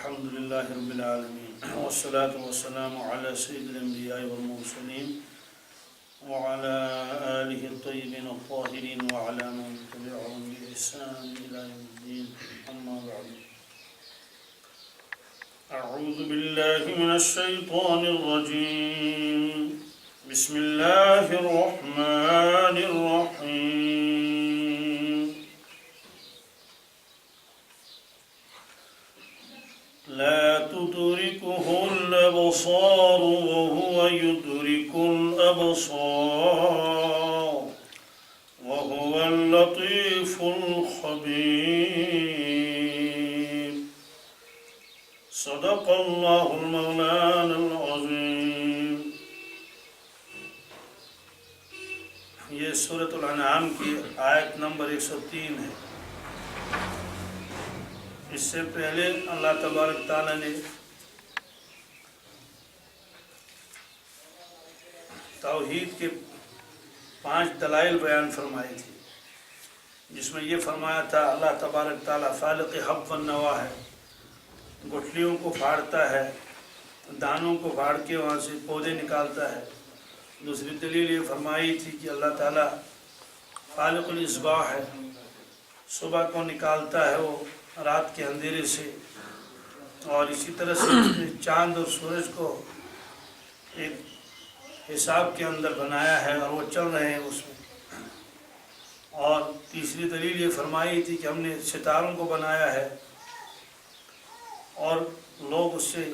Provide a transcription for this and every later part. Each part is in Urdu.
الحمد لله رب العالمين والصلاة والسلام على سيد الأنبياء والمرسلين وعلى آله الطيبين الطاهرين وعلى من تبعهم بإحسان إلى يوم الدين أما بعد أعوذ بالله من الشيطان الرجيم بسم الله الرحمن الرحيم لا تدركه الأبصار وهو يدرك الأبصار وهو اللطيف الخبير صدق الله المولانا العظيم. یہ سورۃ الانعام کی آیت نمبر 103 ہے. اس سے پہلے اللہ تبارک تعالیٰ نے توحید کے 5 دلائل بیان فرمائے تھے، جس میں یہ فرمایا تھا اللہ تبارک تعالیٰ فالق حب والنوا ہے، گٹھلیوں کو پھاڑتا ہے، دانوں کو پھاڑ کے وہاں سے پودے نکالتا ہے. دوسری دلیل یہ فرمائی تھی کہ اللہ تعالیٰ فالق الاصباح ہے، صبح کو نکالتا ہے وہ رات کے اندھیرے سے، اور اسی طرح سے چاند اور سورج کو ایک حساب کے اندر بنایا ہے اور وہ چل رہے ہیں اس میں. اور تیسری دلیل یہ فرمائی تھی کہ ہم نے ستاروں کو بنایا ہے اور لوگ اس سے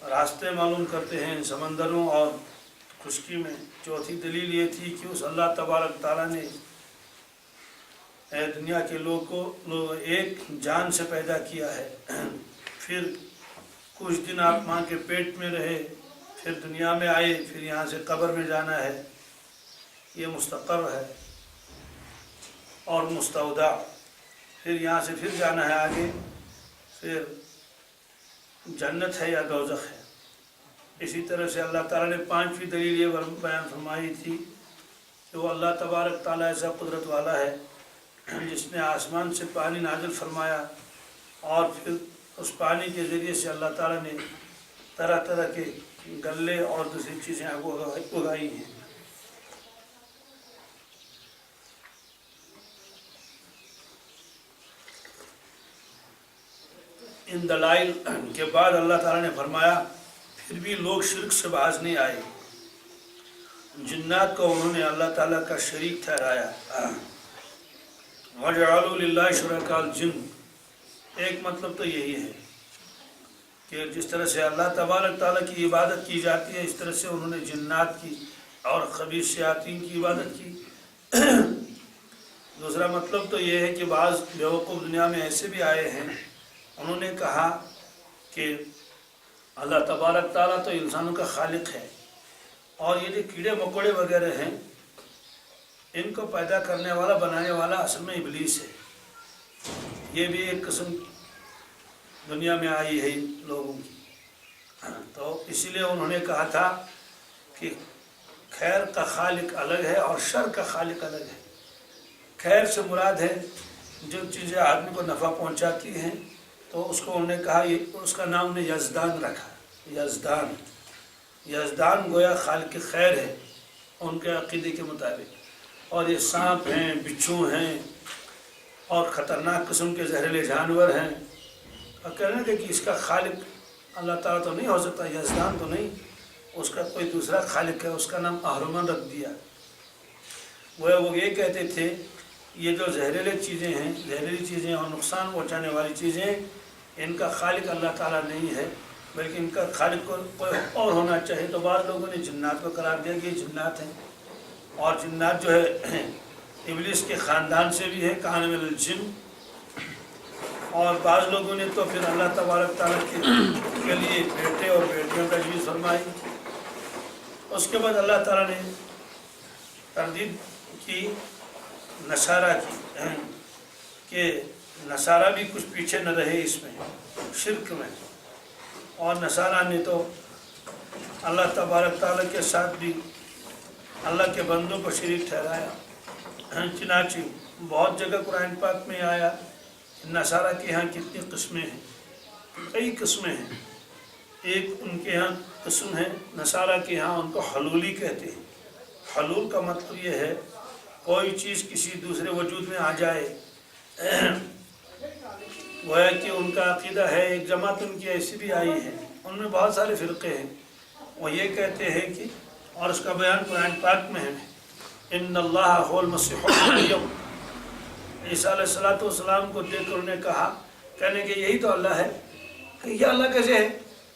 راستے معلوم کرتے ہیں سمندروں اور خشکی میں. چوتھی دلیل یہ تھی کہ اس اللہ تبارک تعالیٰ نے دنیا کے لوگ کو ایک جان سے پیدا کیا ہے، پھر کچھ دن آپ ماں کے پیٹ میں رہے، پھر دنیا میں آئے، پھر یہاں سے قبر میں جانا ہے، یہ مستقر ہے اور مستودع، پھر یہاں سے پھر جانا ہے آگے، پھر جنت ہے یا دوزخ ہے. اسی طرح سے اللہ تعالیٰ نے 5ویں دلیل یہ بیان فرمائی تھی کہ وہ اللہ تبارک تعالیٰ ایسا قدرت والا ہے جس نے آسمان سے پانی نازل فرمایا اور پھر اس پانی کے ذریعے سے اللہ تعالیٰ نے طرح طرح کے غلے اور دوسری چیزیں اگائی ہیں. ان دلائل کے بعد اللہ تعالیٰ نے فرمایا پھر بھی لوگ شرک سے باز نہیں آئے. جنات کو انہوں نے اللہ تعالیٰ کا شریک ٹھہرایا. وَجَعَلُوا لِلَّهِ شُرَكَاءَ الْجِنِّ، ایک مطلب تو یہی ہے کہ جس طرح سے اللہ تبارک تعالیٰ کی عبادت کی جاتی ہے، اس طرح سے انہوں نے جنات کی اور خبیث شیاطین کی عبادت کی. دوسرا مطلب تو یہ ہے کہ بعض بیوقوف دنیا میں ایسے بھی آئے ہیں، انہوں نے کہا کہ اللہ تبارک تعالیٰ تو انسانوں کا خالق ہے اور یہ جو کیڑے مکوڑے وغیرہ ہیں ان کو پیدا کرنے والا بنانے والا اصل میں ابلیس ہے. یہ بھی ایک قسم دنیا میں آئی ہے لوگوں کی. تو اسی لیے انہوں نے کہا تھا کہ خیر کا خالق الگ ہے اور شر کا خالق الگ ہے. خیر سے مراد ہے جو چیزیں آدمی کو نفع پہنچاتی ہیں، تو اس کو انہوں نے کہا اس کا نام نے یزدان رکھا. یزدان گویا خالق خیر ہے ان کے عقیدے کے مطابق. اور یہ سانپ ہیں، بچھو ہیں اور خطرناک قسم کے زہریلے جانور ہیں، اور کہنے کہ اس کا خالق اللہ تعالیٰ تو نہیں ہو سکتا، یزدان تو نہیں، اس کا کوئی دوسرا خالق ہے، اس کا نام اہرمن رکھ دیا. وہ یہ کہتے تھے یہ جو زہریلی چیزیں اور نقصان پہنچانے والی چیزیں، ان کا خالق اللہ تعالیٰ نہیں ہے بلکہ ان کا خالق کوئی اور ہونا چاہیے. تو بعض لوگوں نے جنات کو قرار دیا کہ یہ جنات ہیں، اور جنات جو ہے ابلیس کے خاندان سے بھی ہے، کان من الجن. اور بعض لوگوں نے تو پھر اللہ تبارک تعالیٰ کے لیے بیٹے اور بیٹیوں کا تجویز فرمائی. اس کے بعد اللہ تعالیٰ نے تردید کی نصارہ کی کہ نصارہ بھی کچھ پیچھے نہ رہے اس میں شرک میں. اور نصارہ نے تو اللہ تبارک تعالیٰ کے ساتھ بھی اللہ کے بندوں کو شریک ٹھہرایا. چنانچہ بہت جگہ قرآن پاک میں آیا نصارہ کے ہاں کتنی قسمیں ہیں. کئی قسمیں ہیں. ایک ان کے ہاں قسم ہے نصارہ کے ہاں ان کو حلولی کہتے ہیں. حلول کا مطلب یہ ہے کوئی چیز کسی دوسرے وجود میں آ جائے. وہ ہے کہ ان کا عقیدہ ہے. ایک جماعت ان کی ایسی بھی آئی ہے, ان میں بہت سارے فرقے ہیں. وہ یہ کہتے ہیں کہ, اور اس کا بیان قرآن پاک میں ہے, ان اللہ هو المسیح ابن مریم. عیسیٰ علیہ السلام کو دیکھ کر انہوں نے کہا, کہنے کہ یہی تو اللہ ہے. کہ یہ اللہ کیسے ہے؟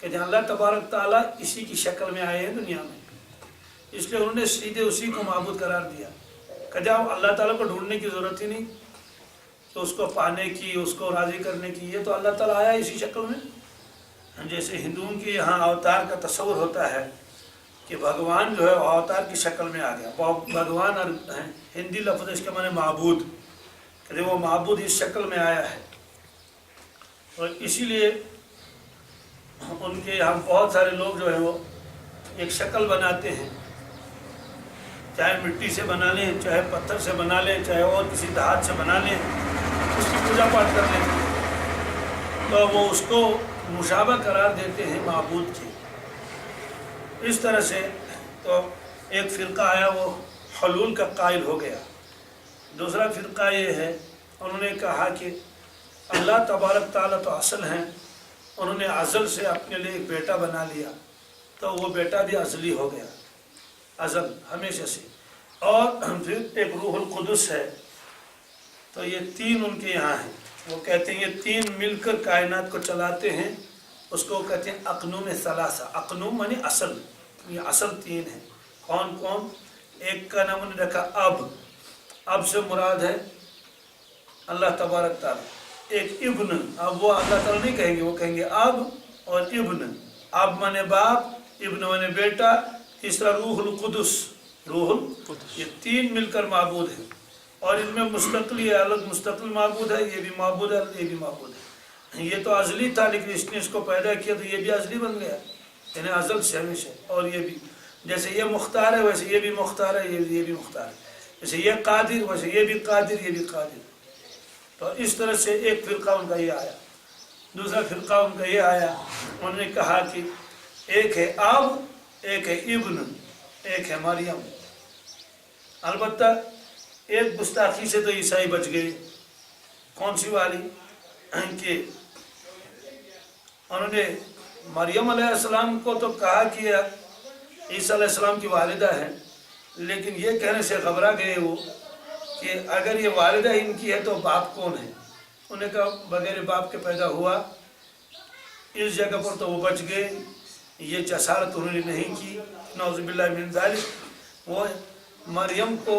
کہ اللہ تبارک تعالیٰ اسی کی شکل میں آئے ہیں دنیا میں, اس لیے انہوں نے سیدھے اسی کو معبود قرار دیا. کہ جاؤ اللہ تعالیٰ کو ڈھونڈنے کی ضرورت ہی نہیں, کہ اس کو پانے کی, اس کو راضی کرنے کی, یہ تو اللہ تعالیٰ آیا اسی شکل میں. جیسے ہندوؤں کے یہاں اوتار کا تصور ہوتا ہے کہ بھگوان جو ہے اوتار کی شکل میں آ گیا. بھگوان ہندی لفظ اس کے معنی معبود, کہ وہ معبود اس شکل میں آیا ہے. اور اسی لیے ان کے یہاں بہت سارے لوگ جو ہے وہ ایک شکل بناتے ہیں, چاہے مٹی سے بنا لیں, چاہے پتھر سے بنا لیں, چاہے اور کسی دھات سے بنا لیں, اس کی پوجا پاٹ کر لیں, تو وہ اس کو مشابہ قرار دیتے ہیں معبود کی. اس طرح سے تو ایک فرقہ آیا وہ حلول کا قائل ہو گیا. دوسرا فرقہ یہ ہے, انہوں نے کہا کہ اللہ تبارک تعالیٰ تو اصل ہیں, انہوں نے ازل سے اپنے لیے ایک بیٹا بنا لیا, تو وہ بیٹا بھی ازلی ہو گیا, ازل ہمیشہ سے. اور پھر ایک روح القدس ہے. تو یہ تین ان کے یہاں ہیں. وہ کہتے ہیں یہ تین مل کر کائنات کو چلاتے ہیں. اس کو کہتے ہیں اقنوم ثلاثہ. اقنوم معنی اصل, یہ اصل تین ہیں. کون کون؟ ایک کا نام انہوں نے رکھا اب. اب سے مراد ہے اللہ تبارک تعالیٰ. ایک ابن, اب وہ اللہ تعالیٰ نہیں کہیں گے, وہ کہیں گے اب اور ابن. اب مانے باپ, ابن مانے بیٹا. تیسرا روح القدس, روح القدس. یہ تین مل کر معبود ہیں, اور ان میں مستقل, یہ الگ مستقل معبود ہے, یہ بھی معبود ہے, یہ بھی معبود ہے. یہ تو ازلی تھا, لیکن اس نے اس کو پیدا کیا تو یہ بھی ازلی بن گیا, یعنی ازل سے ہمیشہ. اور یہ بھی جیسے یہ مختار ہے ویسے یہ بھی مختار ہے, یہ بھی مختار ہے. جیسے یہ قادر ویسے یہ بھی قادر, یہ بھی قادر. تو اس طرح سے ایک فرقہ ان کا یہ آیا. دوسرا فرقہ ان کا یہ آیا, انہوں نے کہا کہ ایک ہے اب, ایک ہے ابن, ایک ہے مریم. البتہ ایک گستاخی سے تو عیسائی بچ گئے. کون سی والی؟ کہ انہوں نے مریم علیہ السلام کو تو کہا کہ عیسیٰ علیہ السلام کی والدہ ہے, لیکن یہ کہنے سے گھبرا گئے وہ کہ اگر یہ والدہ ان کی ہے تو باپ کون ہے؟ انہوں نے کہا بغیر باپ کے پیدا ہوا. اس جگہ پر تو وہ بچ گئے. یہ جسارت انہوں نے نہیں کی, نعوذ باللہ من ذالک. وہ مریم کو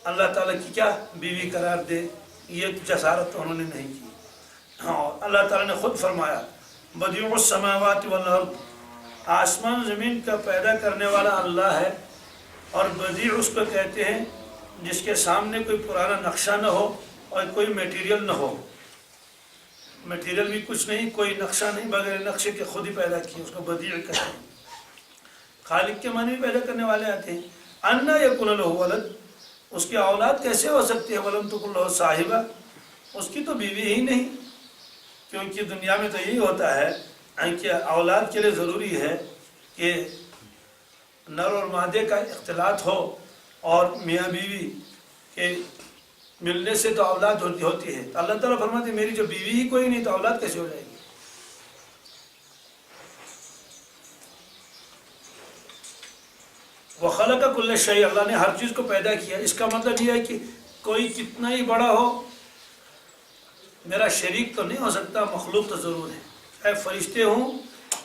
اللہ تعالیٰ کی کیا بیوی قرار دے, یہ جسارت انہوں نے نہیں کی. ہاں, اللہ تعالیٰ نے خود فرمایا بدیع السماوات والارض, آسمان زمین کا پیدا کرنے والا اللہ ہے. اور بدیع اس کو کہتے ہیں جس کے سامنے کوئی پرانا نقشہ نہ ہو اور کوئی میٹیریل نہ ہو. میٹیریل بھی کچھ نہیں, کوئی نقشہ نہیں, بغیر نقشے کے خود ہی پیدا کیے, اس کو بدیع کہتے ہیں. خالق کے معنی بھی پیدا کرنے والے آتے ہیں. انا یکون لہ ولد, اس کی اولاد کیسے ہو سکتی ہے؟ ولم تکن لہ صاحبہ, اس کی تو بیوی ہی نہیں. کیونکہ دنیا میں تو یہی ہوتا ہے کہ اولاد کے لیے ضروری ہے کہ نر اور مادے کا اختلاط ہو, اور میاں بیوی کے ملنے سے تو اولاد ہوتی ہے. اللہ تعالیٰ فرماتے ہیں میری جو بیوی ہی کوئی نہیں تو اولاد کیسے ہو جائے گی؟ وَخَلَقَ كُلَّ شَيْءٍ, اللہ نے ہر چیز کو پیدا کیا. اس کا مطلب یہ ہے کہ کوئی کتنا ہی بڑا ہو میرا شریک تو نہیں ہو سکتا, مخلوق تو ضرور ہے. چاہے فرشتے ہوں,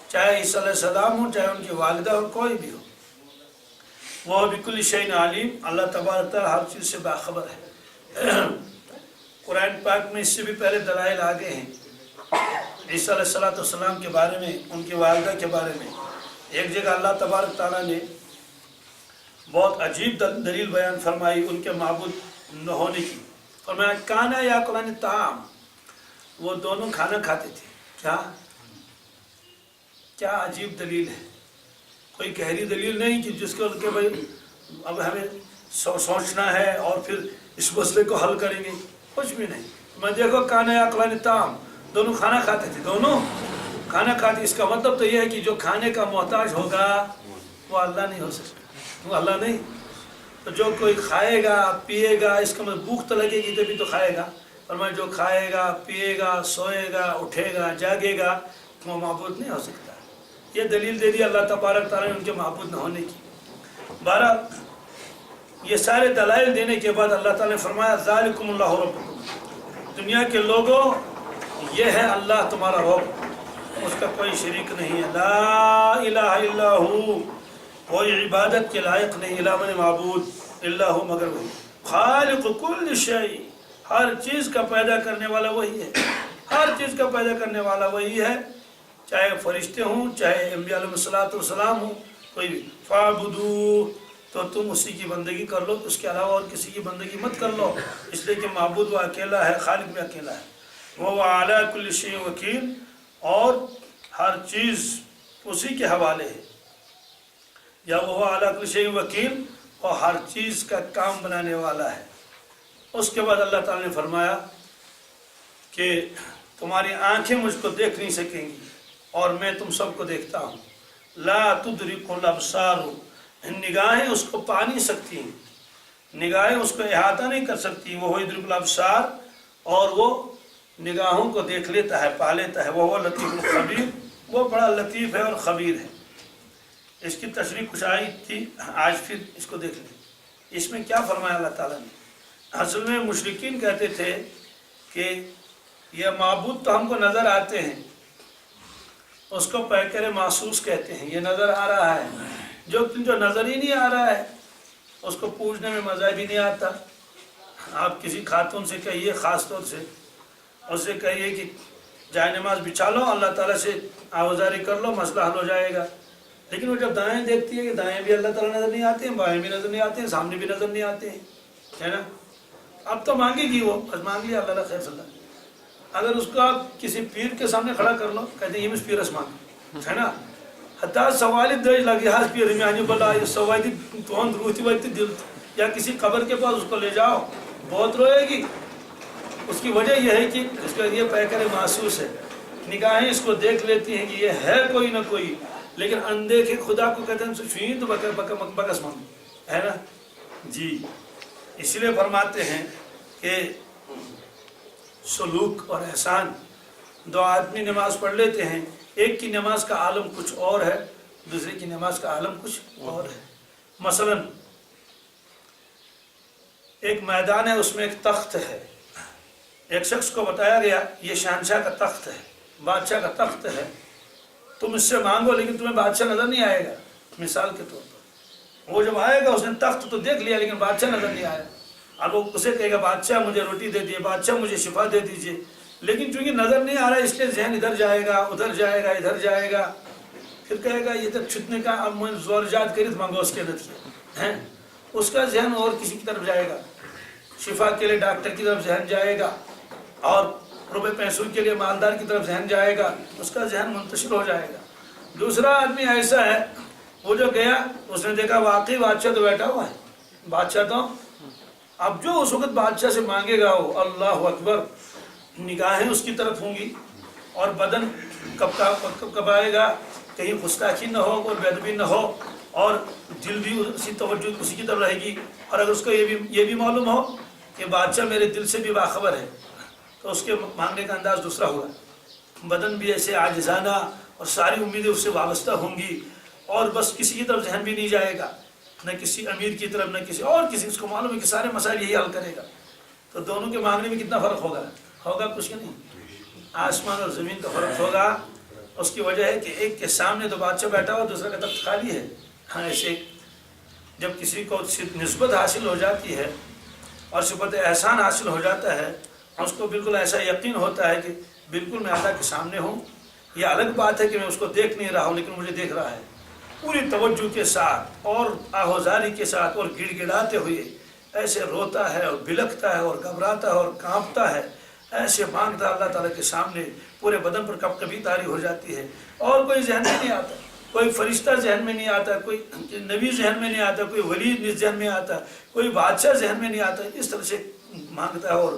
چاہے عیسیٰ علیہ السلام ہوں, چاہے ان کی والدہ ہو, کوئی بھی ہو. وہ بِكُلِّ شَيْءٍ عَلِيمٌ, اللہ تبارک تعالیٰ ہر چیز سے باخبر ہے. قرآن پاک میں اس سے بھی پہلے دلائل آگے ہیں عیسیٰ علیہ السلام کے بارے میں, ان کی والدہ کے بارے میں. ایک جگہ اللہ تبارک تعالیٰ نے بہت عجیب دلیل بیان فرمائی ان کے معبود نہ ہونے کی. فرمایا کانا یاکلان الطعام, وہ دونوں کھانا کھاتے تھے. کیا عجیب دلیل ہے. کوئی گہری دلیل نہیں کہ جس کو کہ بھائی اب ہمیں سوچنا ہے اور پھر اس مسئلے کو حل کریں گے, کچھ بھی نہیں. میں دیکھو کانا یاکلان الطعام, دونوں کھانا کھاتے تھے, دونوں کھانا کھاتی، اس کا مطلب تو یہ ہے کہ جو کھانے کا محتاج ہوگا وہ اللہ نہیں ہو سکتا، وہ اللہ نہیں۔ تو جو کوئی کھائے گا پیے گا، اس کا مطلب بھوک تو لگے گی تبھی تو کھائے گا، فرمایا جو کھائے گا پیے گا سوئے گا اٹھے گا جاگے گا وہ معبود نہیں ہو سکتا۔ یہ دلیل دے دی اللہ تبارک تعالیٰ نے ان کے معبود نہ ہونے کی۔ بہرحال یہ سارے دلائل دینے کے بعد اللہ تعالیٰ نے فرمایا ذالکم اللہ ربکم، دنیا کے لوگوں یہ ہے اللہ تمہارا رب، اس کا کوئی شریک نہیں ہے، لا الہ الا ہو، کوئی عبادت کے لائق نہیں، الا من معبود الا ہو، مگر وہی، خالق کل شیء، ہر چیز کا پیدا کرنے والا وہی ہے، ہر چیز کا پیدا کرنے والا وہی ہے، چاہے فرشتے ہوں چاہے انبیاء علیہ السلام ہوں، کوئی بھی، فاعبدوہ، تو تم اسی کی بندگی کر لو، اس کے علاوہ اور کسی کی بندگی مت کر لو، اس لیے کہ معبود وہ اکیلا ہے، خالق بھی اکیلا ہے، وہ علی کل شیء وکیل، اور ہر چیز اسی کے حوالے ہے، یا وہ علی کل شیء وکیل، اور ہر چیز کا کام بنانے والا ہے۔ اس کے بعد اللہ تعالیٰ نے فرمایا کہ تمہاری آنکھیں مجھ کو دیکھ نہیں سکیں گی اور میں تم سب کو دیکھتا ہوں، لا تدرک الابصار، نگاہیں اس کو پا نہیں سکتی، نگاہیں اس کو احاطہ نہیں کر سکتی، وہ یدرک الابصار، اور وہ نگاہوں کو دیکھ لیتا ہے پا لیتا ہے، وہ لطیف الخبیر، وہ بڑا لطیف ہے اور خبیر ہے۔ اس کی تشریح کچھ آئی تھی، آج پھر اس کو دیکھ لیں۔ اس میں کیا فرمایا اللہ تعالیٰ نے؟ اصل میں مشرکین کہتے تھے کہ یہ معبود تو ہم کو نظر آتے ہیں، اس کو پیکر محسوس کہتے ہیں، یہ نظر آ رہا ہے، جو نظر ہی نہیں آ رہا ہے اس کو پوچھنے میں مزہ بھی نہیں آتا۔ آپ کسی خاتون سے کہیے، خاص طور سے اس سے کہیے کہ جائے نماز بچھا لو، اللہ تعالیٰ سے آوازاری کر لو، مسئلہ حل ہو جائے گا، لیکن وہ جب دائیں دیکھتی ہے کہ دائیں بھی اللہ تعالیٰ نظر نہیں آتے ہیں، بائیں بھی نظر نہیں آتے ہیں، سامنے بھی نظر نہیں آتے ہیں، ہے نا؟ اب تو مانگے گی وہ، بس مانگ لیا اللہ خیر صلی اللہ۔ اگر اس کو آپ کسی پیر کے سامنے کھڑا کر لو، کہتے ہیں یہ مجھ پیرس مانگ، ہے نا؟ حتیٰ سوالی درج لگی ہاں پیر میں آنے بلا یہ سوالی توند روتی ویتی دل، یا کسی قبر کے پاس اس کو لے جاؤ بہت روئے گی۔ اس کی وجہ یہ ہے کہ اس کا یہ پیکر محسوس ہے، نگاہیں اس کو دیکھ لیتی ہیں کہ یہ ہے کوئی نہ کوئی، لیکن اندیکھے خدا کو کہتے ہیں سفید بکس مانگ، ہے نا جی۔ اس لیے فرماتے ہیں کہ سلوک اور احسان، دو آدمی نماز پڑھ لیتے ہیں، ایک کی نماز کا عالم کچھ اور ہے، دوسرے کی نماز کا عالم کچھ اور ہے۔ مثلا ایک میدان ہے، اس میں ایک تخت ہے، ایک شخص کو بتایا گیا یہ شہنشاہ کا تخت ہے، بادشاہ کا تخت ہے، تم اس سے مانگو لیکن تمہیں بادشاہ نظر نہیں آئے گا، مثال کے طور پر۔ وہ جب آئے گا اس نے تخت تو دیکھ لیا لیکن بادشاہ نظر نہیں آیا، اب وہ اسے کہے گا بادشاہ مجھے روٹی دے دیجیے، بادشاہ مجھے شفا دے دیجیے، لیکن چونکہ نظر نہیں آ رہا ہے اس لیے ذہن ادھر جائے گا ادھر جائے گا ادھر جائے گا، پھر کہے گا یہ تک چھٹنے کا اب میں زور جات کری مانگو اس کے نتیجے ہیں، اس کا ذہن اور کسی کی طرف جائے گا، شفا کے لیے ڈاکٹر کی طرف ذہن جائے گا، اور روپے پیسوں کے لیے مالدار کی طرف ذہن جائے گا، اس کا ذہن منتشر ہو جائے گا۔ دوسرا آدمی ایسا ہے، وہ جو گیا اس نے دیکھا واقعی بادشاہ تو بیٹھا ہوا ہے، بادشاہ تو اب جو اس وقت بادشاہ سے مانگے گا وہ اللہ اکبر، نگاہیں اس کی طرف ہوں گی، اور بدن کب آئے گا کہیں گستاخی نہ ہو اور بے ادبی نہ ہو، اور دل بھی اسی توجہ اسی کی طرف رہے گی، اور اگر اس کو یہ بھی معلوم ہو کہ بادشاہ میرے دل سے بھی باخبر ہے تو اس کے مانگنے کا انداز دوسرا ہوگا، بدن بھی ایسے عاجزانہ اور ساری امیدیں اس سے وابستہ ہوں گی، اور بس کسی کی طرف ذہن بھی نہیں جائے گا، نہ کسی امیر کی طرف نہ کسی اور کسی، اس کو معلوم ہے کہ سارے مسائل یہی حل کرے گا، تو دونوں کے مانگنے میں کتنا فرق ہوگا کچھ نہیں، آسمان اور زمین کا فرق ہوگا۔ اس کی وجہ ہے کہ ایک کے سامنے تو بادشاہ بیٹھا ہوا، دوسرا کا تخت خالی ہے۔ ہاں ایسے جب کسی کو نسبت حاصل ہو جاتی ہے اور صفت احسان حاصل ہو جاتا ہے، اس کو بالکل ایسا یقین ہوتا ہے کہ بالکل میں اللہ کے سامنے ہوں، یہ الگ بات ہے کہ میں اس کو دیکھ نہیں رہا ہوں لیکن مجھے دیکھ رہا ہے، پوری توجہ کے ساتھ اور آہوزاری کے ساتھ اور گڑ گڑاتے ہوئے ایسے روتا ہے اور بلکتا ہے اور گھبراتا ہے اور کانپتا ہے، ایسے مانگتا اللہ تعالیٰ کے سامنے، پورے بدن پر کب کبھی تاری ہو جاتی ہے، اور کوئی ذہن میں نہیں آتا، کوئی فرشتہ ذہن میں نہیں آتا، کوئی نبی ذہن میں نہیں آتا، کوئی ولی ذہن میں آتا، کوئی بادشاہ ذہن میں نہیں آتا، اس طرح سے مانگتا ہے اور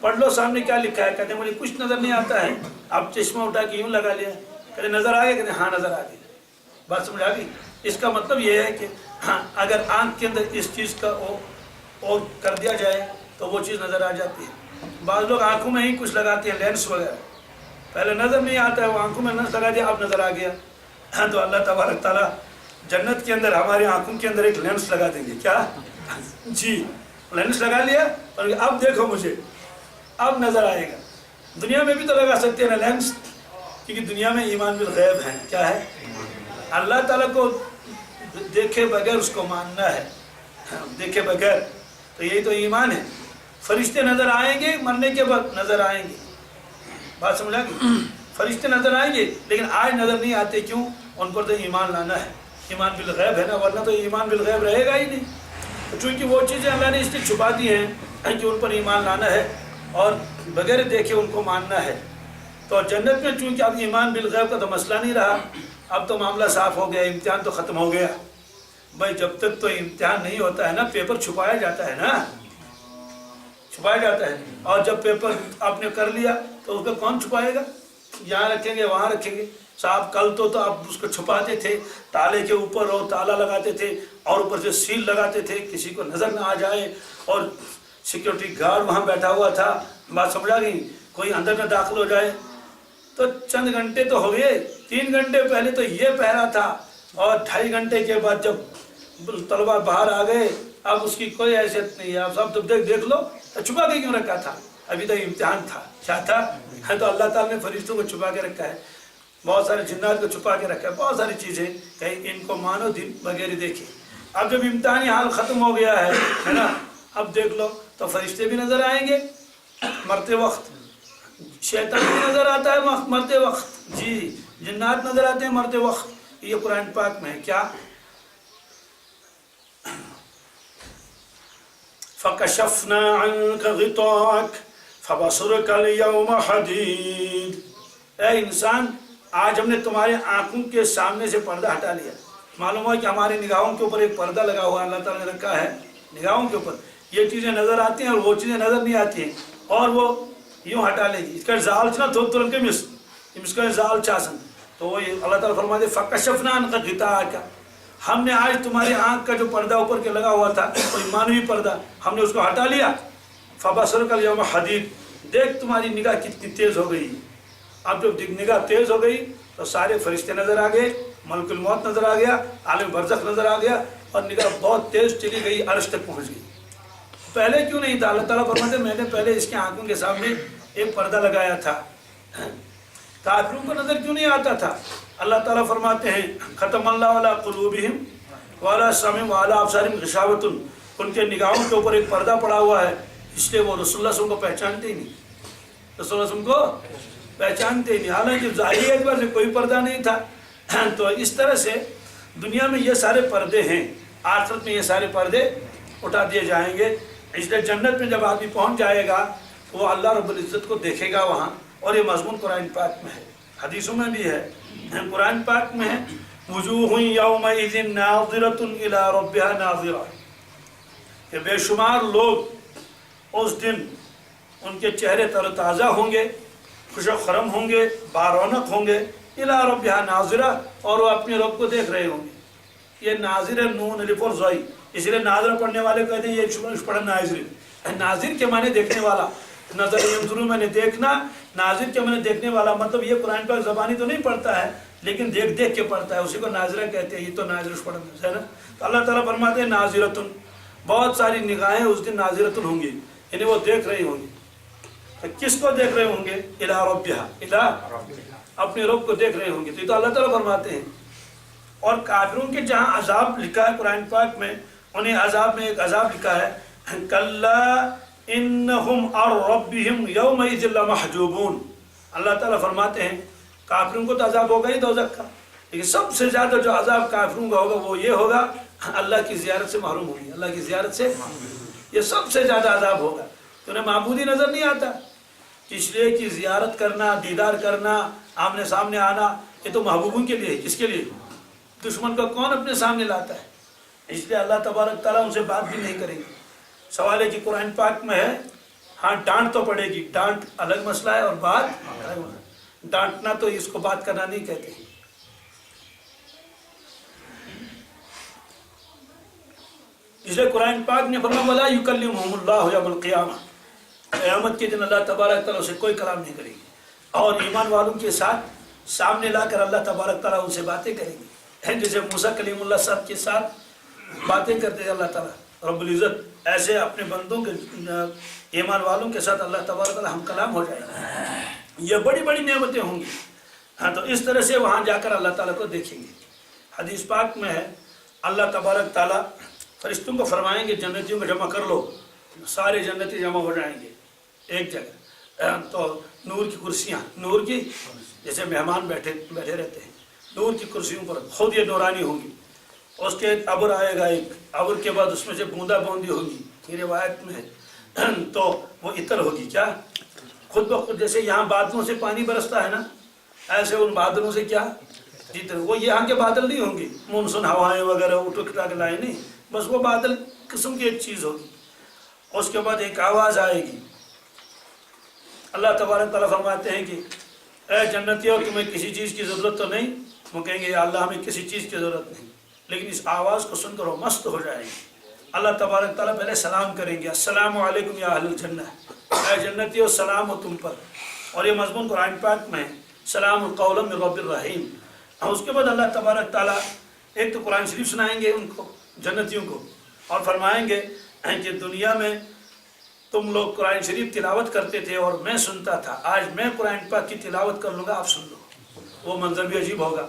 پڑھ لو سامنے کیا لکھا ہے. کہتے ہیں مجھے کچھ نظر نہیں آتا ہے. آپ چشمہ اٹھا کے یوں لگا لیا, کہتے نظر آ گیا, کہتے ہاں نظر آ گیا. بات سمجھ آ گئی. اس کا مطلب یہ ہے کہ ہاں اگر آنکھ کے اندر اس چیز کا اور کر دیا جائے تو وہ چیز نظر آ جاتی ہے. بعض لوگ آنکھوں میں ہی کچھ لگاتے ہیں, لینس وغیرہ, پہلے نظر نہیں آتا ہے, وہ آنکھوں میں لینس لگا دیا اب نظر آ گیا. تو اللہ تبارک تعالیٰ جنت کے اندر ہماری آنکھوں کے اندر ایک لینس لگا دیں گے. کیا جی, لینس لگا لیا اور اب دیکھو مجھے, اب نظر آئے گا. دنیا میں بھی تو لگا سکتے ہیں نا لینس, کیونکہ دنیا میں ایمان بالغیب ہے. کیا ہے؟ اللہ تعالیٰ کو دیکھے بغیر اس کو ماننا ہے, دیکھے بغیر. تو یہی تو ایمان ہے. فرشتے نظر آئیں گے, مرنے کے بعد نظر آئیں گے. بات سمجھا گی؟ فرشتے نظر آئیں گے لیکن آج نظر نہیں آتے. کیوں؟ ان پر تو ایمان لانا ہے, ایمان بالغیب ہے نا, ورنہ تو ایمان بالغیب رہے گا ہی نہیں. چونکہ وہ چیزیں اللہ نے اس لیے چھپا دی ہیں کہ ان پر ایمان لانا ہے اور بغیر دیکھے ان کو ماننا ہے. تو جنت میں چونکہ اب ایمان بالغیب کا تو مسئلہ نہیں رہا, اب تو معاملہ صاف ہو گیا, امتحان تو ختم ہو گیا. بھائی جب تک تو امتحان نہیں ہوتا ہے نا, پیپر چھپایا جاتا ہے نا, چھپایا جاتا ہے. اور جب پیپر آپ نے کر لیا تو اس کو کون چھپائے گا؟ یہاں رکھیں گے وہاں رکھیں گے. صاحب کل تو آپ اس کو چھپاتے تھے, تالے کے اوپر اور تالا لگاتے تھے اور اوپر سے سیل لگاتے تھے, کسی کو نظر نہ آ جائے, اور سیکیورٹی گارڈ وہاں بیٹھا ہوا تھا. بات سمجھا گئی؟ کوئی اندر نہ داخل ہو جائے. تو چند گھنٹے تو ہو گئے, 3 گھنٹے پہلے تو یہ پہرا تھا, اور 2.5 گھنٹے کے بعد جب طلبہ باہر آ گئے اب اس کی کوئی حیثیت نہیں ہے. آپ سب تو دیکھ لو چھپا کے کیوں رکھا تھا؟ ابھی تو امتحان تھا. کیا تھا؟ تو اللہ تعالیٰ نے فرشتوں کو چھپا کے رکھا ہے, بہت سارے جنات کو چھپا کے رکھا ہے, بہت ساری چیزیں. کہیں ان کو مانو دن وغیرہ دیکھیں. اب جب امتحانی حال ختم ہو گیا ہے نا, اب دیکھ لو تو فرشتے بھی نظر آئیں گے مرتے وقت, شیطان بھی نظر آتا ہے مرتے وقت, جی جنات نظر آتے ہیں مرتے وقت. یہ قرآن پاک میں ہے. کیا؟ فَكَشَفْنَا عَنْكَ غِطَاءَكَ فَبَصَرُكَ الْيَوْمَ حَدِيدٌ. اے انسان, آج ہم نے تمہارے آنکھوں کے سامنے سے پردہ ہٹا لیا. معلوم ہوا کہ ہماری نگاہوں کے اوپر ایک پردہ لگا ہوا اللہ تعالیٰ نے رکھا ہے. نگاہوں کے اوپر یہ چیزیں نظر آتی ہیں اور وہ چیزیں نظر نہیں آتی ہیں, اور وہ یوں ہٹا لے گی. اس کا زال چنا تو ترنت اس کا زال چاسن. تو وہ اللہ تعالیٰ فرماتے ہیں فَكَشَفْنَا عَنْكَ غِطَاءَكَ, ہم نے آج تمہاری آنکھ کا جو پردہ اوپر کے لگا ہوا تھا, کوئی مانوی پردہ, ہم نے اس کو ہٹا لیا. فَبَصَرُكَ الْيَوْمَ حَدِيدٌ, دیکھ تمہاری نگاہ کتنی تیز ہو گئی. اب جب نگاہ تیز ہو گئی تو سارے فرشتے نظر آ گئے, ملک الموت نظر آ گیا, عالم برزخ نظر آ گیا, اور نگاہ بہت تیز چلی گئی, عرش تک پہنچ گئی. پہلے کیوں نہیں تھا؟ اللہ تعالیٰ فرماتے ہیں میں نے پہلے اس کی آنکھوں کے سامنے ایک پردہ لگایا تھا. کافروں کو نظر کیوں نہیں آتا تھا؟ اللہ تعالیٰ فرماتے ہیں ختم اللہ علی قلوبہم وعلی سمعہم وعلی ابصارہم غشاوۃ, ان کے نگاہوں کے اوپر ایک پردہ پڑا ہوا ہے, اس لیے وہ رسول اللہ صلی اللہ علیہ وسلم کو پہچانتے ہی نہیں, رسول اللہ صلی اللہ علیہ وسلم کو پہچانتے ہی نہیں, حالانکہ ظاہری اعتبار سے کوئی پردہ نہیں تھا. تو اس طرح سے دنیا میں یہ سارے پردے ہیں, آخرت میں یہ سارے پردے اٹھا دیے جائیں گے. اس لیے جنت میں جب آدمی پہنچ جائے گا تو وہ اللہ رب العزت کو دیکھے گا وہاں. اور یہ مضمون قرآن پاک میں ہے, حدیثوں میں بھی ہے, قرآن پاک میں ہے وجوہ یومئذ ناظرۃ الی ربها ناظرہ, کہ بے شمار لوگ اس دن ان کے چہرے تر و تازہ ہوں گے, خوش و خرم ہوں گے, بارونق ہوں گے, الی ربها ناظرہ, اور وہ اپنے رب کو دیکھ رہے ہوں گے. یہ ناظر نون الف اور زوئی, اس لیے ناظرہ پڑھنے والے کہتے ہیں یہ پڑھا ناظر. ناظر کے معنی دیکھنے والا, نظر ینظرون میں نے دیکھنا, ناظر کے معنی دیکھنے والا. مطلب یہ قرآن پاک زبانی تو نہیں پڑھتا ہے لیکن دیکھ دیکھ کے پڑھتا ہے, اسی کو ناظرہ کہتے ہیں. یہ تو ناظر پڑھنا ہے نا. تو اللہ تعالیٰ فرماتے ہیں ناظرۃن, بہت ساری نگاہیں اس دن ناظرۃن ہوں گی, یعنی وہ دیکھ رہی ہوں گی. کس کو دیکھ رہے ہوں گے؟ الی ربها, الی اپنے رب کو دیکھ رہے ہوں گے. تو یہ تو اللہ تعالیٰ فرماتے ہیں. اور کافروں کے جہاں عذاب لکھا ہے قرآن پاک میں, انہیں عذاب میں ایک عذاب لکھا ہے کلا انہم عن ربہم یومئذ لمحجوبون. اللہ تعالیٰ فرماتے ہیں کافروں کو تو عذاب ہوگا ہی دوزخ کا, لیکن سب سے زیادہ جو عذاب کافروں کا ہوگا وہ یہ ہوگا اللہ کی زیارت سے محروم ہوگی. اللہ کی زیارت سے یہ سب سے زیادہ عذاب ہوگا. تو انہیں معبود ہی نظر نہیں آتا, اس لیے کہ زیارت کرنا, دیدار کرنا, آمنے سامنے آنا, یہ تو محبوبوں کے لیے. کس کے لیے؟ دشمن کا کون اپنے سامنے لاتا ہے؟ اس لیے اللہ تبارک تعالیٰ ان سے بات بھی نہیں کرے گی. سوال ہے کہ قرآن پاک میں ہے ہاں ڈانٹ تو پڑے گی، ڈانٹ الگ مسئلہ ہے اور بات الگ مسئلہ ہے۔ ڈانٹنا تو اس کو بات کرنا نہیں کہتے ہیں۔ اس لیے قرآن پاک نے فرمایا وَلَا يُكَلِّمُهُمُ اللَّهُ يَوْمَ الْقِيَامَةِ، قیامت کے دن اللہ تبارک تعالیٰ سے کوئی کلام نہیں کرے گی، اور ایمان والوں کے ساتھ سامنے لا کر اللہ تبارک تعالیٰ ان سے باتیں کریں گے، جیسے موسیٰ کلیم اللہ صاحب کے ساتھ باتیں کرتے ہیں اللہ تعالیٰ رب العزت، ایسے اپنے بندوں کے ایمان والوں کے ساتھ اللہ تبارک تعالیٰ ہم کلام ہو جائیں گے، یہ بڑی بڑی نعمتیں ہوں گی۔ ہاں تو اس طرح سے وہاں جا کر اللہ تعالیٰ کو دیکھیں گے۔ حدیث پاک میں ہے اللہ تبارک تعالیٰ فرشتوں کو فرمائیں گے جنتیوں کو جمع کر لو، سارے جنتی جمع ہو جائیں گے ایک جگہ، تو نور کی کرسیاں، نور کی جیسے مہمان بیٹھے رہتے ہیں، نور کی کرسیوں پر خود یہ نورانی ہوں گی، اس کے ابر آئے گا ایک، ابر کے بعد اس میں سے بوندا بوندی ہوگی، یہ روایت میں ہے، تو وہ عطر ہوگی، کیا خود بخود جیسے یہاں بادلوں سے پانی برستا ہے نا، ایسے ان بادلوں سے کیا عطر، وہ یہاں کے بادل نہیں ہوں گے مونسون ہوائیں وغیرہ اٹھ ٹک لائیں نہیں، بس وہ بادل قسم کی ایک چیز ہوگی۔ اس کے بعد ایک آواز آئے گی، اللہ تبارک تعالیٰ فرماتے ہیں کہ اے جنتیوں تمہیں کسی چیز کی ضرورت تو نہیں؟ وہ کہیں گے یا اللہ ہمیں کسی چیز کی ضرورت نہیں، لیکن اس آواز کو سن کر وہ مست ہو جائیں گے۔ اللہ تبارک تعالیٰ پہلے سلام کریں گے، السلام علیکم یا اہل الجنہ، اے جنتیوں سلام ہو تم پر، اور یہ مضمون قرآن پاک میں سلام قولا من رب الرحیم۔ اور اس کے بعد اللہ تبارک تعالیٰ ایک تو قرآن شریف سنائیں گے ان کو جنتیوں کو، اور فرمائیں گے کہ دنیا میں تم لوگ قرآن شریف تلاوت کرتے تھے اور میں سنتا تھا، آج میں قرآن پاک کی تلاوت کر لوں گا، آپ سن لو، وہ منظر بھی عجیب ہوگا۔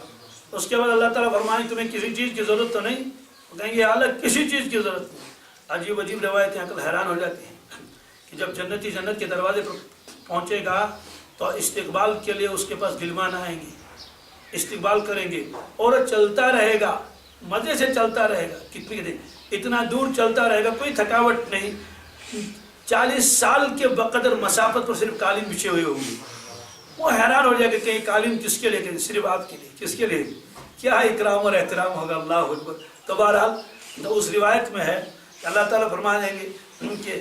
اس کے بعد اللہ تعالیٰ فرمائیں تمہیں کسی چیز کی ضرورت تو نہیں؟ وہ کہیں گے اللہ کسی چیز کی ضرورت نہیں۔ عجیب عجیب روایتیں عقل حیران ہو جاتی ہیں کہ جب جنتی جنت کے دروازے پر پہنچے گا تو استقبال کے لیے اس کے پاس گلمان آئیں گے، استقبال کریں گے، اور چلتا رہے گا، مزے سے چلتا رہے گا، کتنی دن اتنا دور چلتا رہے گا، کوئی تھکاوٹ نہیں، 40 سال کے بقدر مسافت پر صرف قالین بچھے ہوئے ہوں گے۔ وہ حیران ہو جائے گا کہ قالین کس کے لیے، صرف آپ کے لیے، کس کے لیے، کیا اکرام اور احترام ہوگا، اللہ اکبر۔ تو بہرحال اس روایت میں ہے کہ اللہ تعالیٰ فرما دیں گے کہ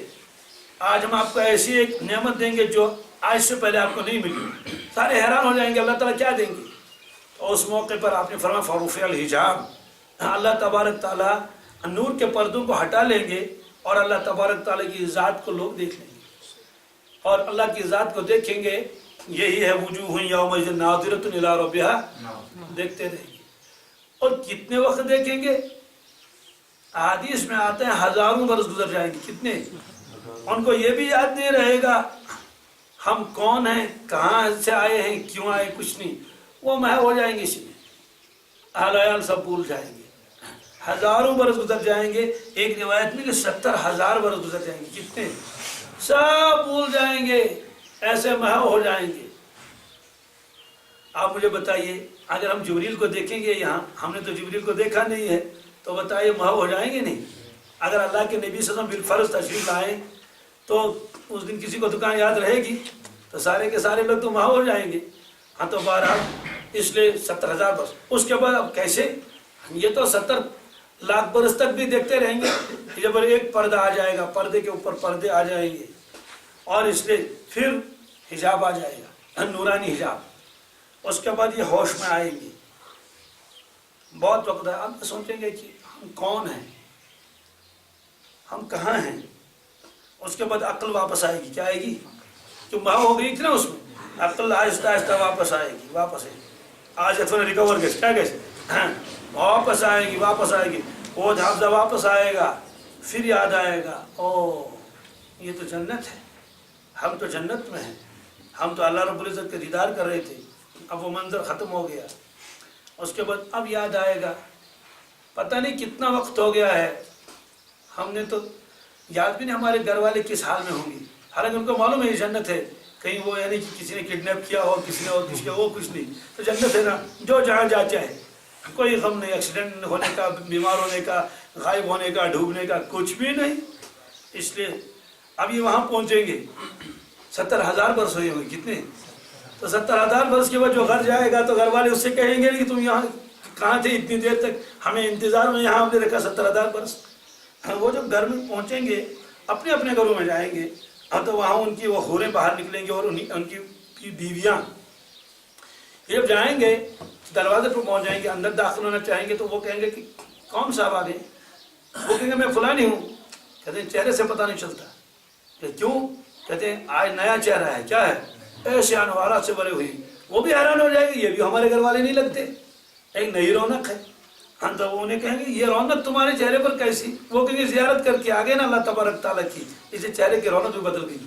آج ہم آپ کو ایسی ایک نعمت دیں گے جو آج سے پہلے آپ کو نہیں ملی۔ سارے حیران ہو جائیں گے اللہ تعالیٰ کیا دیں گے۔ تو اس موقع پر آپ نے فرمایا فرفع الحجاب، اللہ تبارک تعالیٰ نور کے پردوں کو ہٹا لیں گے اور اللہ تبارک تعالیٰ کی ذات کو لوگ دیکھ لیں گے، اور اللہ کی ذات کو دیکھیں گے، یہی ہے وجوہ یومئذ ناظرۃ الی ربہا، دیکھتے رہیں گے۔ اور کتنے وقت دیکھیں گے؟ حدیث میں آتے ہیں ہزاروں برس گزر جائیں گے، کتنے؟ ان کو یہ بھی یاد نہیں رہے گا ہم کون ہیں، کہاں سے آئے ہیں، کیوں آئے، کچھ نہیں، وہ محو ہو جائیں گے، اس میں اہل عیال سب بھول جائیں گے، ہزاروں برس گزر جائیں گے۔ ایک روایت میں کہ 70,000 برس گزر جائیں گے، کتنے؟ سب بھول جائیں گے، ایسے محو ہو جائیں گے۔ آپ مجھے بتائیے اگر ہم جبریل کو دیکھیں گے، یہاں ہم نے تو جبریل کو دیکھا نہیں ہے، تو بتائیے محو ہو جائیں گے نہیں؟ اگر اللہ کے نبی صلی اللہ علیہ وسلم بالفرض تشریف لائیں تو اس دن کسی کو دکان یاد رہے گی؟ تو سارے کے سارے لوگ تو محو ہو جائیں گے۔ ہاں تو بہرحال اس لیے 70,000 برس، اس کے بعد اب کیسے؟ یہ تو 70 لاکھ برس تک بھی دیکھتے رہیں گے، جب ایک پردہ آ جائے گا، پردے کے اوپر پردے آ جائیں گے، اور اس لیے پھر حجاب آ جائے گا، نورانی حجاب۔ اس کے بعد یہ ہوش میں آئیں گے، بہت وقت ہے، آپ سوچیں گے کہ ہم کون ہیں، ہم کہاں ہیں۔ اس کے بعد عقل واپس آئے گی، کیا آئے گی؟ جو محو ہو گئی تھی نا اس میں، عقل آہستہ آہستہ واپس آئے گی، واپس آئے گی، آج اتنا ریکور کیسے، کیا کیسے واپس آئے گی، واپس آئے گی، وہ حافظہ واپس آئے گا، پھر یاد آئے گا، او یہ تو جنت ہے، ہم تو جنت میں ہیں، ہم تو اللہ رب العزت کے دیدار کر رہے تھے، اب وہ منظر ختم ہو گیا۔ اس کے بعد اب یاد آئے گا، پتہ نہیں کتنا وقت ہو گیا ہے، ہم نے تو یاد بھی نہیں ہمارے گھر والے کس حال میں ہوں گے، حالانکہ ان کو معلوم ہے یہ جنت ہے، کہیں وہ یعنی کہ کسی نے کڈنیپ کیا ہو، کسی نے اور کسی کا، وہ کچھ نہیں، تو جنت ہے نا، جو جہاں جا چاہے، کوئی غم نہیں، ایکسیڈنٹ ہونے کا، بیمار ہونے کا، غائب ہونے کا، ڈوبنے کا، کچھ بھی نہیں۔ اس لیے اب یہ وہاں پہنچیں گے، 70,000 برس ہوئے ہوئے، کتنے؟ تو 70,000 برس کے بعد جو گھر جائے گا تو گھر والے اس سے کہیں گے کہ تم یہاں کہاں تھے اتنی دیر تک، ہمیں انتظار میں یہاں ہم نے رکھا 70,000 برس۔ وہ جب گھر میں پہنچیں گے، اپنے اپنے گھروں میں جائیں گے، اب تو وہاں ان کی وہ حوریں باہر نکلیں گی اور ان کی بیویاں جب جائیں گے دروازے پر پہنچ جائیں گے، اندر داخل ہونا چاہیں گے تو وہ کہیں گے کہ کون صاحب آ گئے؟ وہ کہیں گے میں فلانی ہوں. کہتے ہیں چہرے سے پتہ نہیں چلتا. کہ کیوں؟ کہتے ہیں آج نیا چہرہ ہے. کیا ہے؟ ایسے انوارات سے بھرے ہوئی. وہ بھی حیران ہو جائے گی، یہ بھی ہمارے گھر والے نہیں لگتے، ایک نئی رونق ہے. ہم تو وہ انہیں کہیں گے یہ رونق تمہارے چہرے پر کیسی؟ وہ کہیں گے زیارت کر کے آگے نا اللہ تبارک تعالیٰ کی، اسے چہرے کی رونق بھی بدل گئی.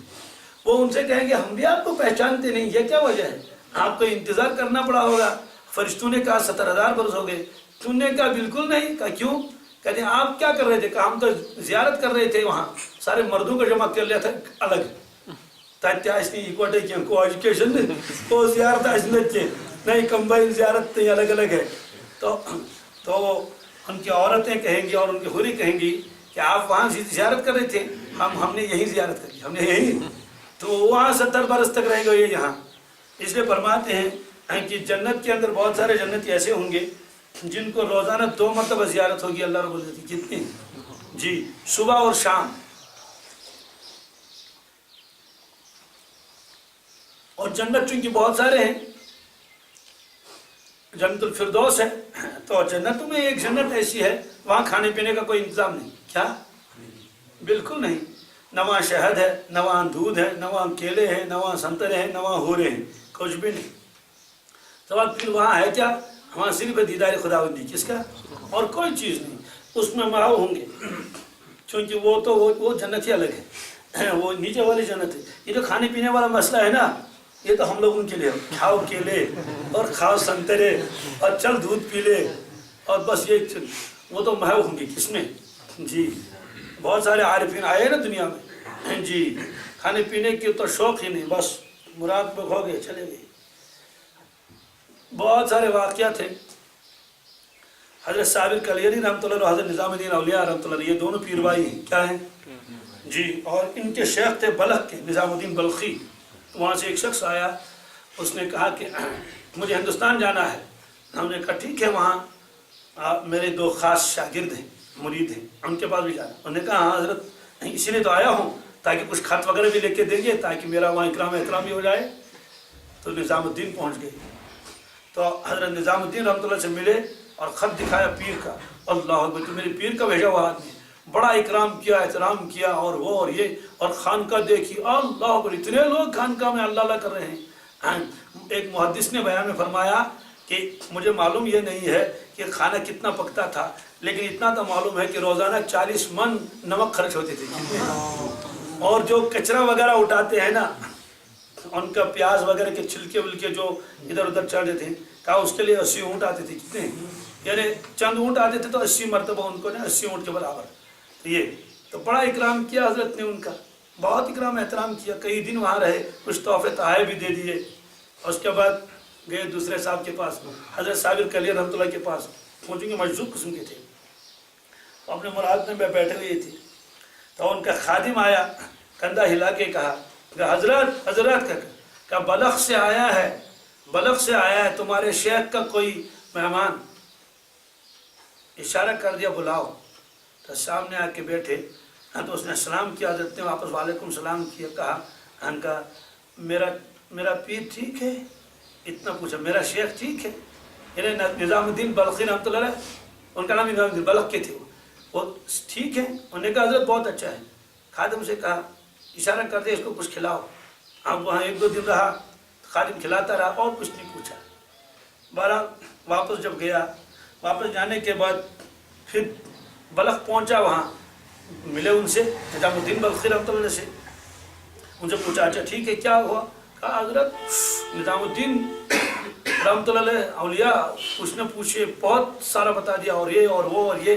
وہ ان سے کہیں گے ہم بھی آپ کو پہچانتے نہیں، یہ کیا وجہ ہے؟ آپ کو انتظار کرنا پڑا ہوگا. فرشتوں نے کہا 70,000 برس ہو گئے. تم نے کہا بالکل نہیں. کہا کیوں؟ کہتے ہیں آپ کیا کر رہے تھے؟ کہا ہم تو زیارت کر رہے تھے، وہاں سارے مردوں کو جمع کر لیا تھا الگ کو زیارت نہیں، کمبائن زیارت نہیں، الگ الگ ہے. تو ان کی عورتیں کہیں گی اور ان کی حوری کہیں گی کہ آپ وہاں زیارت کر رہے تھے، ہم نے یہی زیارت کری، ہم نے یہی. تو وہاں 70 برس تک رہیں گے یہ یہاں. اس لیے فرماتے ہیں کہ جنت کے اندر بہت سارے جنتی ایسے ہوں گے جن کو روزانہ 2 مرتبہ زیارت ہوگی اللہ رب العزت کی. کتنی؟ جی، صبح اور شام. اور جنت چونکہ بہت سارے ہیں، جنت الفردوس ہے، تو جنتوں میں ایک جنت ایسی ہے وہاں کھانے پینے کا کوئی انتظام نہیں. کیا؟ بالکل نہیں. نہ وہاں شہد ہے، نہ وہاں دودھ ہے، نہ وہاں کیلے ہیں، نہ وہاں سنترے ہیں، نہ وہاں ہورے ہیں، کچھ بھی نہیں. تو اب پھر وہاں ہے کیا؟ وہاں صرف دیدار خداوندی. کس کا؟ اور کوئی چیز نہیں. اس میں ماؤ ہوں گے، چونکہ وہ جنت ہی الگ ہے، وہ نیچے والی جنت ہے. یہ جو کھانے پینے والا مسئلہ ہے نا، یہ تو ہم لوگ ان کے لیے کھاؤ کیلے اور کھاؤ سنترے اور چل دودھ پی لے اور بس یہ، وہ تو محو ہوں گی. کس میں؟ جی، بہت سارے عارفین آئے نا دنیا میں، جی کھانے پینے کی تو شوق ہی نہیں، بس مراد میں ہو گئے چلے گئے. بہت سارے واقعات ہیں. حضرت صابر کلیری رحمۃ اللہ اور حضرت نظام الدین اولیاء رحمۃ اللہ، یہ دونوں پیر بھائی ہیں. کیا ہیں؟ جی. اور ان کے شیخ تھے بلخ کے، نظام الدین بلخی. وہاں سے ایک شخص آیا، اس نے کہا کہ مجھے ہندوستان جانا ہے. ہم نے کہا ٹھیک ہے، وہاں میرے 2 خاص شاگرد ہیں، مرید ہیں، ان کے پاس بھی جانا. انہوں نے کہا ہاں حضرت، اسی لیے تو آیا ہوں تاکہ کچھ خط وغیرہ بھی لے کے دیں گے تاکہ میرا وہاں اکرام احترام بھی ہو جائے. تو نظام الدین پہنچ گئے. تو حضرت نظام الدین رحمۃ اللہ سے ملے اور خط دکھایا پیر کا. اللہ اکبر، تو میرے پیر کا بھیجا ہوا آدمی، بڑا اکرام کیا، احترام کیا، اور وہ اور یہ، اور خانقاہ دیکھی. اللہ اکبر، اتنے لوگ خانقاہ میں اللہ اللہ کر رہے ہیں. ایک محدث نے بیان میں فرمایا کہ مجھے معلوم یہ نہیں ہے کہ کھانا کتنا پکتا تھا، لیکن اتنا تو معلوم ہے کہ روزانہ 40 من نمک خرچ ہوتے تھے. اور جو کچرا وغیرہ اٹھاتے ہیں نا، ان کا پیاز وغیرہ کے چھلکے ولکے جو ادھر ادھر چڑھ دیتے ہیں، کہا اس کے لیے 80 اونٹ آتے تھے. کتنے؟ یعنی چند اونٹ آتے تھے تو 80 مرتبہ ان کو 80 اونٹ کے برابر. یہ تو بڑا اکرام کیا حضرت نے، ان کا بہت اکرام احترام کیا. کئی دن وہاں رہے، کچھ تحفے تحائف بھی دے دیے. اور اس کے بعد گئے دوسرے صاحب کے پاس، حضرت صابر کلی رحمۃ اللہ کے پاس. پہنچیں گے مجذوب قسم کے تھے، اپنے مراد میں بیٹھے ہوئے تھے. تو ان کا خادم آیا، کندھا ہلا کے کہا کہ حضرت کا بلخ سے آیا ہے، بلخ سے آیا ہے تمہارے شیخ کا کوئی مہمان. اشارہ کر دیا بلاؤ. تو سامنے آ کے بیٹھے. تو اس نے سلام کیا، حضرت نے واپس وعلیکم السلام کیا. کہا میرا پیر ٹھیک ہے؟ اتنا پوچھا. میرا شیخ ٹھیک ہے؟ یعنی نظام الدین بلخی رحمۃ اللہ علیہ، ان کا نام نظام الدین بلخ کے تھے، وہ ٹھیک ہے؟ انہوں نے کہا حضرت بہت اچھا ہے. خادم سے کہا اشارہ کر دے اس کو کچھ کھلاؤ. اب وہاں 1-2 دن رہا، خادم کھلاتا رہا اور کچھ نہیں پوچھا. بہرحال واپس جب گیا، واپس جانے کے بعد پھر بلخ پہنچا، وہاں ملے ان سے نظام الدین بلخی رحمۃ اللہ سے. ان سے پوچھا اچھا ٹھیک ہے کیا ہوا؟ کہا حضرت نظام الدین رحمۃ اللہ علیہ اولیاء کچھ نہ پوچھے، بہت سارا بتا دیا، اور یہ اور وہ اور یہ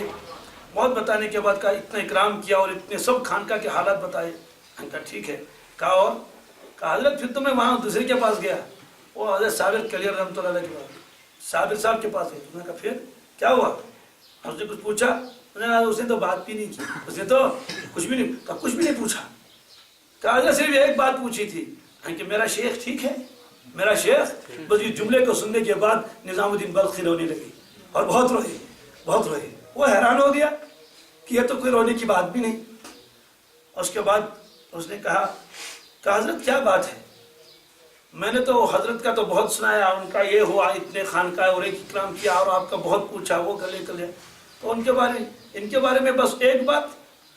بہت بتانے کے بعد کہا اتنا اکرام کیا اور اتنے سب خانقاہ کے حالات بتائے. کہا ٹھیک ہے. کہا اور؟ کہا حضرت پھر تو میں وہاں دوسرے کے پاس گیا، وہ حضرت صابر کلی رحمۃ اللہ علیہ کے پاس، صابر صاحب کے پاس گئے. میں نے کہا پھر کیا ہوا؟ اس نے کچھ پوچھا؟ اس نے تو بات بھی نہیں کی، اس نے تو کچھ بھی نہیں کہا، کچھ بھی نہیں پوچھا. کہا حضرت صرف ایک بات پوچھی تھی کہ میرا شیخ ٹھیک ہے، میرا شیخ. بس یہ جملے کو سننے کے بعد نظام الدین بلخی رونے لگی اور بہت روئے، بہت روئے. وہ حیران ہو گیا کہ یہ تو کوئی رونے کی بات بھی نہیں. اس کے بعد اس نے کہا تو حضرت کیا بات ہے، میں نے تو حضرت کا تو بہت سنایا، ان کا یہ ہوا، اتنے خانقاہ اور ایک اکرام کیا اور آپ کا بہت پوچھا، وہ کر لیا. تو ان کے بارے میں بس ایک بات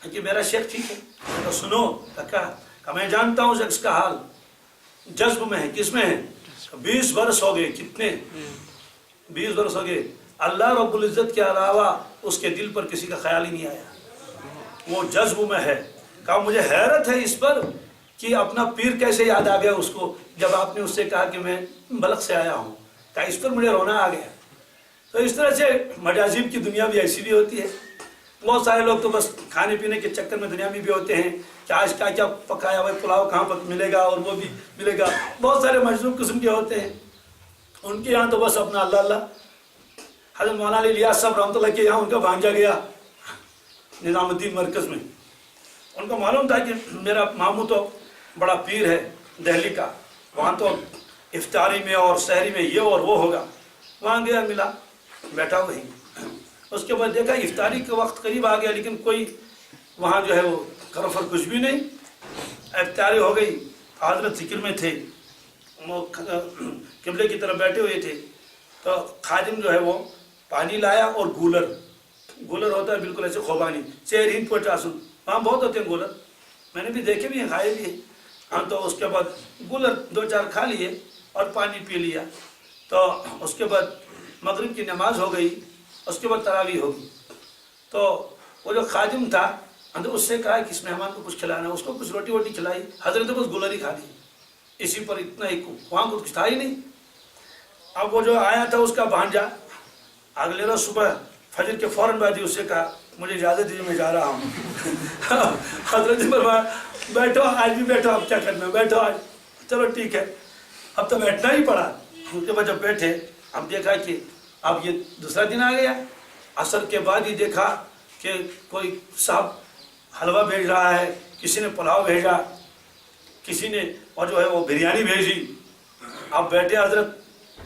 کہ میرا شیخ ٹھیک ہے. تو سنو کہ میں جانتا ہوں شخص کا حال جذب میں ہے. کس میں ہے؟ 20 برس ہو گئے. کتنے؟ 20 برس ہو گئے. اللہ رب العزت کے علاوہ اس کے دل پر کسی کا خیال ہی نہیں آیا، وہ جذب میں ہے. کہا مجھے حیرت ہے اس پر کہ اپنا پیر کیسے یاد آ گیا اس کو جب آپ نے اس سے کہا کہ میں بلخ سے آیا ہوں. کہا اس پر مجھے رونا آ گیا. تو اس طرح سے مجازیب کی دنیا بھی ایسی بھی ہوتی ہے. بہت سارے لوگ تو بس کھانے پینے کے چکر میں دنیا میں بھی ہوتے ہیں کہ آج کیا پکایا ہوا پلاؤ کہاں پر ملے گا اور وہ بھی ملے گا. بہت سارے مجذوب قسم کے ہوتے ہیں. ان کے یہاں تو بس اپنا اللہ اللہ. حضرت مولانا علی الیاس صاحب رحمۃ اللہ کے یہاں ان کا بھانجا گیا نظام الدین مرکز میں. ان کو معلوم تھا کہ میرا ماموں تو بڑا پیر ہے دہلی کا، وہاں تو افطاری میں اور سحری میں یہ اور وہ ہوگا. وہاں گیا، ملا، بیٹھا وہیں. اس کے بعد دیکھا افطاری کے وقت قریب آ گیا لیکن کوئی وہاں جو ہے وہ کرفر کچھ بھی نہیں. افطاری ہو گئی، حضرت ذکر میں تھے، وہ قبلے کی طرف بیٹھے ہوئے تھے. تو خادم جو ہے وہ پانی لایا اور گولر ہوتا ہے بالکل ایسے خوبانی 450 وہاں بہت ہوتے ہیں گولر، میں نے بھی دیکھے بھی ہیں، کھائے بھی ہیں. ہاں تو اس کے بعد گولر 2-4 کھا لیے اور پانی پی لیا. تو اس کے بعد مغرب کی نماز ہو گئی، اس کے بعد تراویح ہوگی. تو وہ جو خادم تھا تو اس سے کہا کہ اس مہمان کو کچھ کھلانا، اس کو کچھ روٹی ووٹی کھلائی. حضرت نے بس گولر ہی کھا لی، اسی پر اتنا ہی، وہاں کچھ تھا ہی نہیں. اب وہ جو آیا تھا اس کا بھانجا اگلے روز صبح فجر کے فوراً بعد ہی اس سے کہا مجھے اجازت دیجیے میں جا رہا ہوں. حضرت نے فرمایا بیٹھو، آج بھی بیٹھو، اب کیا کرنا، بیٹھو آج. چلو ٹھیک ہے، اب تو بیٹھنا ہی پڑا. اس کے بعد جب بیٹھے اب دیکھا کہ اب یہ دوسرا دن آ گیا. عصر کے بعد ہی دیکھا کہ کوئی صاحب حلوہ بھیج رہا ہے، کسی نے پلاؤ بھیجا، کسی نے اور جو ہے وہ بریانی بھیجی. اب بیٹھے حضرت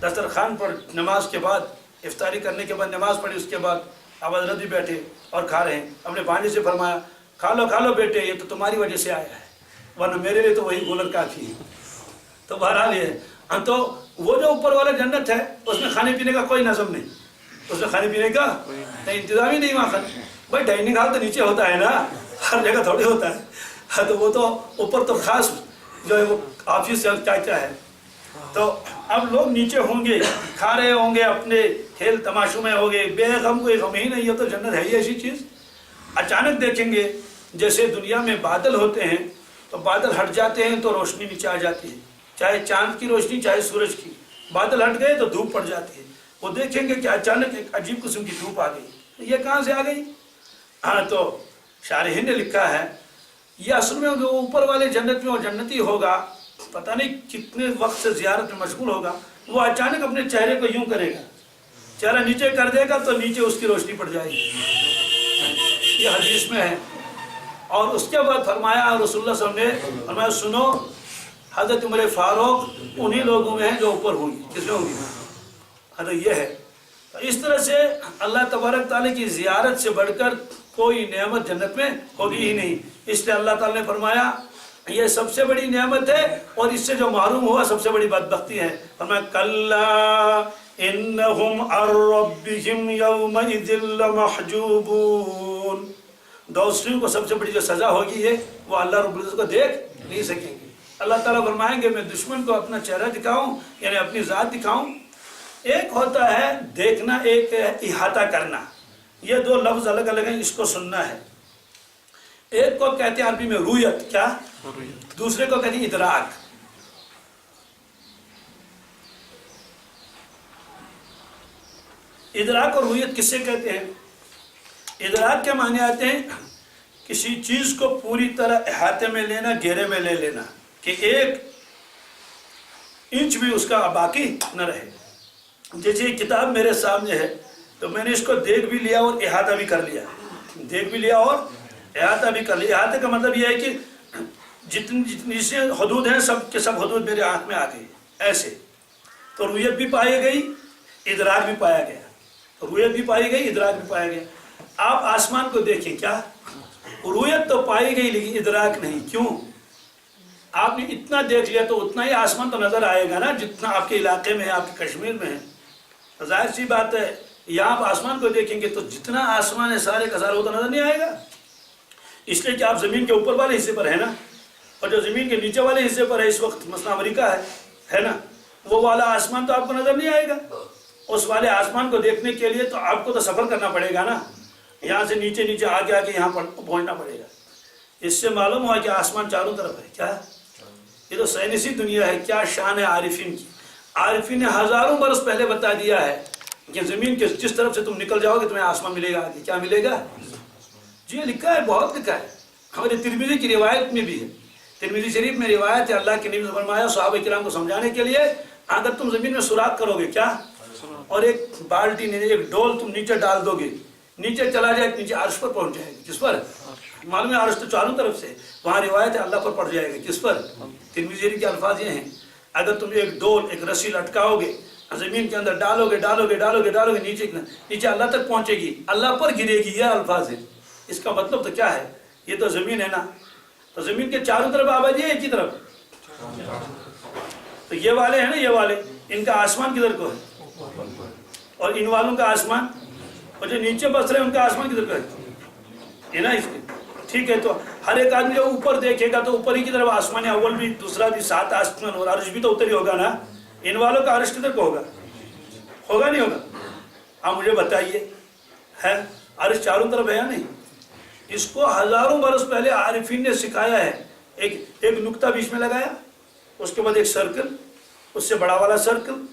دسترخوان پر، نماز کے بعد افطاری کرنے کے بعد نماز پڑھی، اس کے بعد اب حضرت بھی بیٹھے اور کھا رہے ہیں. اپنے بھانجے سے فرمایا کھا لو بیٹے، یہ تو تمہاری وجہ سے آیا ہے، ورنہ میرے لیے تو وہی گولر کافی ہے. تو بہرحال یہ تو وہ جو اوپر والا جنت ہے اس میں کھانے پینے کا کوئی نظم نہیں، اس میں کھانے پینے کا انتظام ہی نہیں. وہاں بھائی ڈائننگ ہال تو نیچے ہوتا ہے نا، ہر جگہ تھوڑی ہوتا ہے. تو وہ تو اوپر تو خاص جو ہے وہ آفس کیا ہے. تو اب لوگ نیچے ہوں گے، کھا رہے ہوں گے، اپنے کھیل تماشوں میں ہوں گے، بے غم، کوئی غم ہی نہیں. یہ تو جنت ہے ہی ایسی چیز. اچانک دیکھیں گے جیسے دنیا میں بادل ہوتے ہیں تو بادل ہٹ جاتے ہیں تو روشنی نیچے آ جاتی ہے، چاہے چاند کی روشنی چاہے سورج کی. بادل ہٹ گئے تو دھوپ پڑ جاتی ہے. وہ دیکھیں گے کہ اچانک ایک عجیب قسم کی دھوپ آ گئی. یہ کہاں سے آ گئی؟ ہاں تو شارحین نے لکھا ہے یہ اصل میں جو اوپر والے جنت میں وہ جنتی ہوگا، پتہ نہیں کتنے وقت سے زیارت میں مشغول ہوگا، وہ اچانک اپنے چہرے کو یوں کرے گا، چہرہ نیچے کر دے گا تو نیچے اس کی روشنی پڑ جائے گی. یہ حدیث میں ہے. اور اس کے بعد فرمایا رسول اللہ صلی اللہ علیہ وسلم نے فرمایا سنو، حضرت عمر فاروق انہی لوگوں میں ہیں جو اوپر ہوں گی. کس میں ہوں گی؟ حضرت یہ ہے. تو اس طرح سے اللہ تبارک تعالیٰ کی زیارت سے بڑھ کر کوئی نعمت جنت میں ہوگی ہی نہیں. اس لیے اللہ تعالیٰ نے فرمایا یہ سب سے بڑی نعمت ہے اور اس سے جو محروم ہوا سب سے بڑی بدبختی ہے. فرمایا کلا انہم عن ربہم یومئذ لمحجوبون. دوسریوں کو سب سے بڑی جو سزا ہوگی ہے وہ اللہ رب العزت کو دیکھ نہیں سکیں گے. اللہ تعالیٰ فرمائیں گے میں دشمن کو اپنا چہرہ دکھاؤں، یعنی اپنی ذات دکھاؤں. ایک ہوتا ہے دیکھنا، ایک ہے احاطہ کرنا. یہ دو لفظ الگ الگ ہیں، اس کو سننا ہے. ایک کو کہتے ہیں عربی میں رویت، کیا؟ دوسرے کو کہتے ہیں ادراک. ادراک اور رویت کس سے کہتے ہیں؟ ادراک کے معنی آتے ہیں کسی چیز کو پوری طرح احاطے میں لینا، گھیرے میں لے لینا کہ 1 انچ بھی اس کا باقی نہ رہے. جیسے یہ کتاب میرے سامنے ہے تو میں نے اس کو دیکھ بھی لیا اور احاطہ بھی کر لیا، دیکھ بھی لیا اور احاطہ بھی کر لیا. احاطے کا مطلب یہ ہے کہ جتنی سے حدود ہیں سب کے سب حدود میرے آنکھ میں آ گئی ایسے. تو رویت بھی پائی گئی، ادراک بھی پایا گیا. رویت بھی پائی گئی، ادراک بھی پایا گیا. آپ آسمان کو دیکھیں، کیا رویت تو پائی گئی لیکن ادراک نہیں. کیوں؟ آپ نے اتنا دیکھ لیا تو اتنا ہی آسمان تو نظر آئے گا نا جتنا آپ کے علاقے میں ہے، آپ کے کشمیر میں ہے۔ ظاہر سی بات ہے یہاں آپ آسمان کو دیکھیں گے تو جتنا آسمان ہے سارے کا سارا وہ تو نظر نہیں آئے گا، اس لیے کہ آپ زمین کے اوپر والے حصے پر ہے نا، اور جو زمین کے نیچے والے حصے پر ہے اس وقت مثلا امریکہ ہے نا، وہ والا آسمان تو آپ کو نظر نہیں آئے گا۔ اس والے آسمان کو دیکھنے کے لیے تو آپ کو تو سفر کرنا پڑے گا نا، یہاں سے نیچے نیچے آگے آگے یہاں پر پہنچنا پڑے گا۔ اس سے معلوم ہوا کہ آسمان چاروں طرف ہے۔ کیا یہ تو سائنسی دنیا ہے، کیا شان ہے عارفین کی۔ عارفین نے ہزاروں برس پہلے بتا دیا ہے کہ زمین کے جس طرف سے تم نکل جاؤ گے تمہیں آسمان ملے گا آگے۔ کیا ملے گا؟ جی لکھا ہے، بہت لکھا ہے، ہمارے ترمذی کی روایت میں بھی ہے۔ ترمذی شریف میں روایت ہے، اللہ کے نبی نے فرمایا صحابہ کرام کو سمجھانے کے لیے، اگر تم زمین میں سوراخ کرو گے کیا، اور ایک بالٹی ایک ڈول تم نیچے ڈال دو گے، نیچے چلا جائے، نیچے عرش پر پہنچ جائے گی۔ کس پر؟ معلوم ہے عرش تو چاروں طرف سے، وہاں روایت ہے اللہ پر پڑ جائے گا۔ کس پر؟ ترمذی شریف کے الفاظ یہ ہیں، اگر تم ایک ڈول ایک رسی لٹکاؤ گے زمین کے اندر ڈالو گے ڈالو گے ڈالو گے ڈالو گے، نیچے اللہ تک پہنچے گی، اللہ پر گرے گی، یہ الفاظ ہے۔ اس کا مطلب تو کیا ہے، یہ تو زمین ہے نا، تو زمین کے چاروں طرف آبادی ہے ایک ہی طرف، تو یہ والے ہیں نا، یہ والے ان کا آسمان کدھر کو ہے، اور ان والوں کا آسمان، اور جو نیچے بس رہے ہیں ان کا آسمان کدھر کو ہے نا۔ اس ٹھیک ہے، تو ہر ایک آدمی جو اوپر دیکھے گا تو اوپر ہی کی طرف آسمان اول بھی دوسرا بھی 7 آسمان، اور عرش بھی تو اتر ہی ہوگا نا۔ ان والوں کا عرش کدھر کو ہوگا؟ ہوگا نہیں ہوگا؟ آپ مجھے بتائیے، ہے عرش چاروں طرف ہے یا نہیں؟ اس کو ہزاروں برس پہلے عارفین نے سکھایا ہے۔ ایک نقطہ بیچ میں لگایا، اس کے بعد ایک سرکل، اس سے بڑا والا سرکل،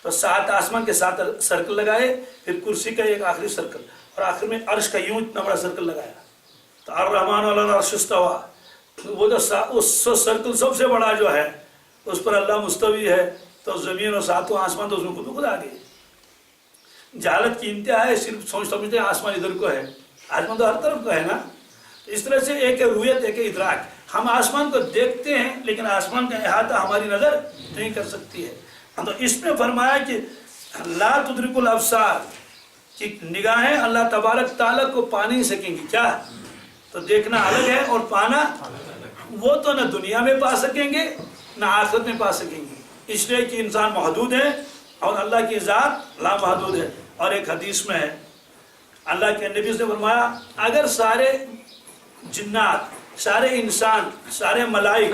تو 7 آسمان کے 7 سرکل لگائے، پھر کرسی کا ایک آخری سرکل، اور آخر میں عرش کا یوں اتنا بڑا سرکل لگایا۔ تو الرحمن علی العرش استویٰ، وہ جو اس سرکل سب سے بڑا جو ہے اس پر اللہ مستوی ہے، تو زمین اور 7 آسمان تو اس میں خود آ گئے۔ جہالت کی انتہا ہے، صرف سمجھتے ہیں آسمان ادھر کو ہے، آسمان تو ہر طرف کو ہے نا۔ اس طرح سے ایک ہے رویت، ایک ہے ادراک۔ ہم آسمان کو دیکھتے ہیں لیکن آسمان کا احاطہ ہماری نظر نہیں کر سکتی ہے۔ تو اس میں فرمایا کہ لا تدرک الابصار، کہ نگاہیں اللہ تبارک تعالیٰ کو پا نہیں سکیں گی۔ کیا؟ تو دیکھنا الگ ہے اور پانا، وہ تو نہ دنیا میں پا سکیں گے نہ آخرت میں پا سکیں گے، اس لیے کہ انسان محدود ہے اور اللہ کی ذات لامحدود ہے۔ اور ایک حدیث میں ہے، اللہ کے نبی سے فرمایا اگر سارے جنات، سارے انسان، سارے ملائک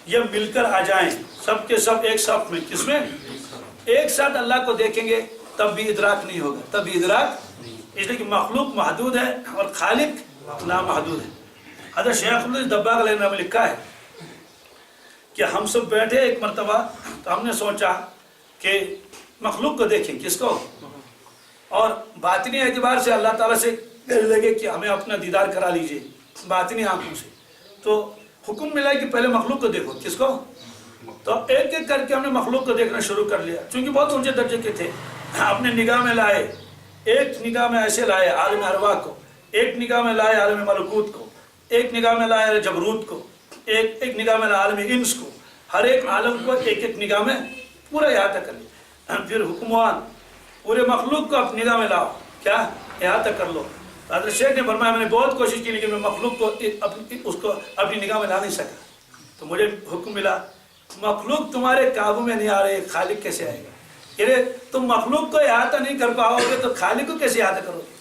یہ مل کر آ جائیں سب کے سب ایک صف میں، کس میں؟ ایک ساتھ اللہ کو دیکھیں گے تب بھی ادراک نہیں ہوگا، تب بھی ادراک، اس لیے کہ مخلوق محدود ہے اور خالق لامحدود ہے۔ حضرت شیخ عبدالعزیز دباغ علیہ السلام نے لکھا ہے کہ ہم سب بیٹھے ایک مرتبہ، تو ہم نے سوچا کہ مخلوق کو دیکھیں، کس کو؟ اور باطنی اعتبار سے اللہ تعالیٰ سے کہنے لگے کہ ہمیں اپنا دیدار کرا لیجئے باطنی آنکھوں سے۔ تو حکم ملا کہ پہلے مخلوق کو دیکھو، کس کو؟ تو ایک ایک کر کے ہم نے مخلوق کو دیکھنا شروع کر لیا، چونکہ بہت اونچے درجے کے تھے، اپنے نگاہ میں لائے، ایک نگاہ میں ایسے لائے عالم ارواح کو، ایک نگاہ میں لائے عالم ملکوت کو، ایک نگاہ میں لائے جبروت کو، ایک نگاہ میں لائے عالم انس کو، ہر ایک عالم کو ایک ایک نگاہ میں پورا احاطہ کر لیا۔ پھر حکموان پورے مخلوق کو اپنی نگاہ میں لاؤ، کیا احاطہ کر لو۔ حضرت شیخ نے فرمایا میں نے بہت کوشش کی لیکن میں مخلوق کو اس کو اپنی نگاہ میں لا نہیں سکا۔ تو مجھے حکم ملا مخلوق تمہارے قابو میں نہیں آ رہے، خالق کیسے آئے گا؟ یعنی تم مخلوق کو احاطہ نہیں کر پاؤ گے تو خالق کو کیسے احاطہ کرو گے؟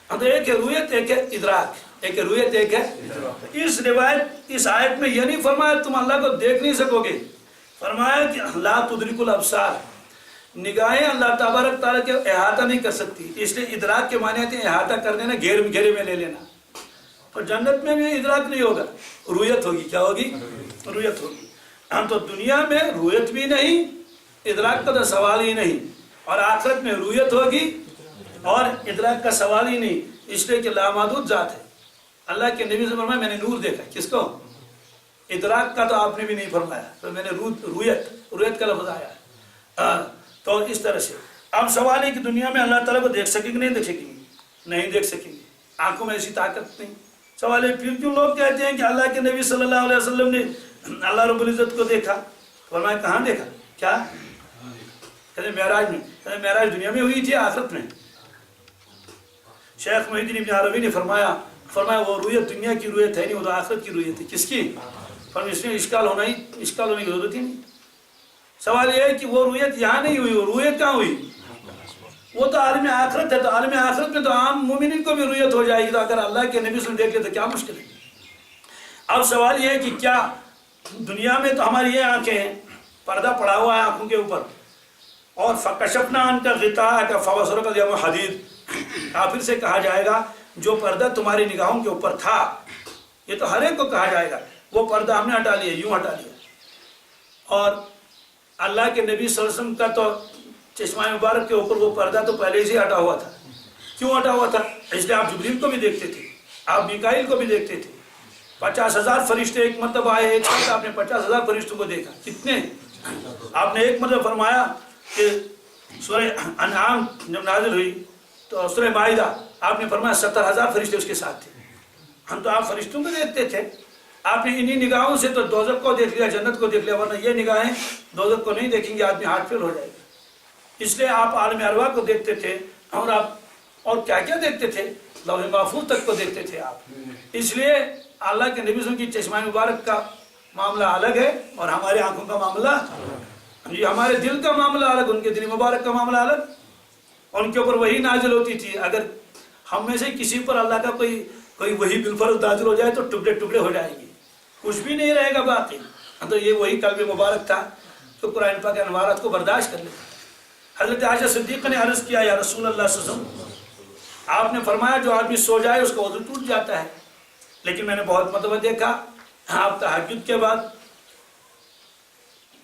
تو ایک ہے رویت، ایک ہے ادراک، ایک ہے رویت، ایک ہے اس روایت، اس آیت میں یہ نہیں فرمایا تم اللہ کو دیکھ نہیں سکو گے، فرمایا کہ لا تدرک الابصار، نگاہیں اللہ تبارک تعالیٰ کے احاطہ نہیں کر سکتی، اس لیے ادراک کے معنی آتے ہیں احاطہ کر لینا، گھیرے میں لے لینا۔ اور جنت میں بھی ادراک نہیں ہوگا، رویت ہوگی۔ کیا ہوگی؟ رویت ہوگی۔ ہم تو دنیا میں رویت بھی نہیں، ادراک کا تو سوال ہی نہیں، اور آخرت میں رویت ہوگی اور ادراک کا سوال ہی نہیں، اس لیے کہ لامحدود ذات ہے۔ اللہ کے نبی سے فرمایا میں نے نور دیکھا، کس کو؟ ادراک کا تو آپ نے بھی نہیں فرمایا، تو میں نے رویت کا لفظ آیا۔ تو اس طرح سے اب سوال ہے کہ دنیا میں اللہ تعالیٰ کو دیکھ سکیں گے نہیں دیکھ سکیں گے؟ نہیں دیکھ سکیں گے، آنکھوں میں ایسی طاقت نہیں۔ سوال ہے پھر کیوں لوگ کہتے ہیں کہ اللہ کے نبی صلی اللہ علیہ وسلم نے اللہ رب العزت کو دیکھا؟ فرمایا کہاں دیکھا؟ کیا؟ کہتے معراج میں۔ کہتے معراج دنیا میں ہوئی تھی آخرت میں؟ شیخ محی الدین ابن عربی نے فرمایا وہ رویت دنیا کی رویت ہے نہیں، وہ تو آخرت کی رویت ہے۔ کس کی؟ پر اس میں اشکال ہونے کی ضرورت ہی نہیں. سوال یہ ہے کہ وہ رویت یہاں نہیں ہوئی، وہ رویت کہاں ہوئی؟ وہ تو عالم آخرت ہے. تو عالم آخرت میں تو عام مومنین کو بھی رویت ہو جائے گی. تو اگر اللہ کے نبی صلی اللہ علیہ وسلم دیکھ لے تو کیا مشکل ہے؟ اب سوال یہ ہے کہ کیا دنیا میں تو ہماری یہ آنکھیں ہیں، پردہ پڑا ہوا ہے آنکھوں کے اوپر، اور فَكَشَفْنَا عَنْكَ غِطَاءَكَ فَبَصَرُكَ الْيَوْمَ حَدِيدٌ، کافر سے کہا جائے گا جو پردہ تمہاری نگاہوں کے اوپر تھا. یہ تو ہر ایک کو کہا جائے گا وہ پردہ ہم نے ہٹا لیا، یوں ہٹا لیا. اور اللہ کے نبی صلی اللہ علیہ وسلم کا تو چشمہ مبارک کے اوپر وہ پردہ تو پہلے سے ہٹا ہوا تھا. کیوں ہٹا ہوا تھا؟ اس لیے آپ جبریل کو بھی دیکھتے تھے، آپ میکائیل کو بھی دیکھتے تھے. 50,000 فرشتے ایک مرتبہ آئے، ایک ساتھ آپ نے 50,000 فرشتوں کو دیکھا. کتنے؟ آپ نے ایک مرتبہ فرمایا کہ سورہ انعام جب نازل ہوئی تو سورہ مائدہ آپ نے فرمایا 70,000 فرشتے اس کے ساتھ تھے. ہم تو آپ فرشتوں کو دیکھتے تھے. آپ نے انہی نگاہوں سے تو دوزخ کو دیکھ لیا، جنت کو دیکھ لیا، ورنہ یہ نگاہیں دوزخ کو نہیں دیکھیں گے، آدمی ہارٹ فیل ہو جائے گا. اس لیے آپ عالم ارواح کو دیکھتے تھے، اور کیا کیا دیکھتے تھے؟ لوح محفوظ تک کو دیکھتے تھے آپ. اس لیے اللہ کے نبی صلی اللہ علیہ وسلم کی چشمہ مبارک کا معاملہ الگ ہے اور ہمارے آنکھوں کا معاملہ، جی ہمارے دل کا معاملہ الگ، ان کے دل مبارک کا معاملہ الگ. ان کے اوپر وہی نازل ہوتی تھی. اگر ہم میں سے کسی پر اللہ کا کوئی وہی بالفرض نازل ہو جائے تو ٹکڑے ٹکڑے ہو جائیں گے، کچھ بھی نہیں رہے گا باقی. تو یہ وہی قلب مبارک تھا تو قرآن پاک کے انوارات کو برداشت کر لیتا. حضرت عائشہ صدیقہ نے عرض کیا، یا رسول اللہ صلی اللہ علیہ وسلم، آپ نے فرمایا جو آدمی سو جائے اس کا وضو ٹوٹ جاتا ہے، لیکن میں نے بہت مرتبہ دیکھا آپ تہجد کے بعد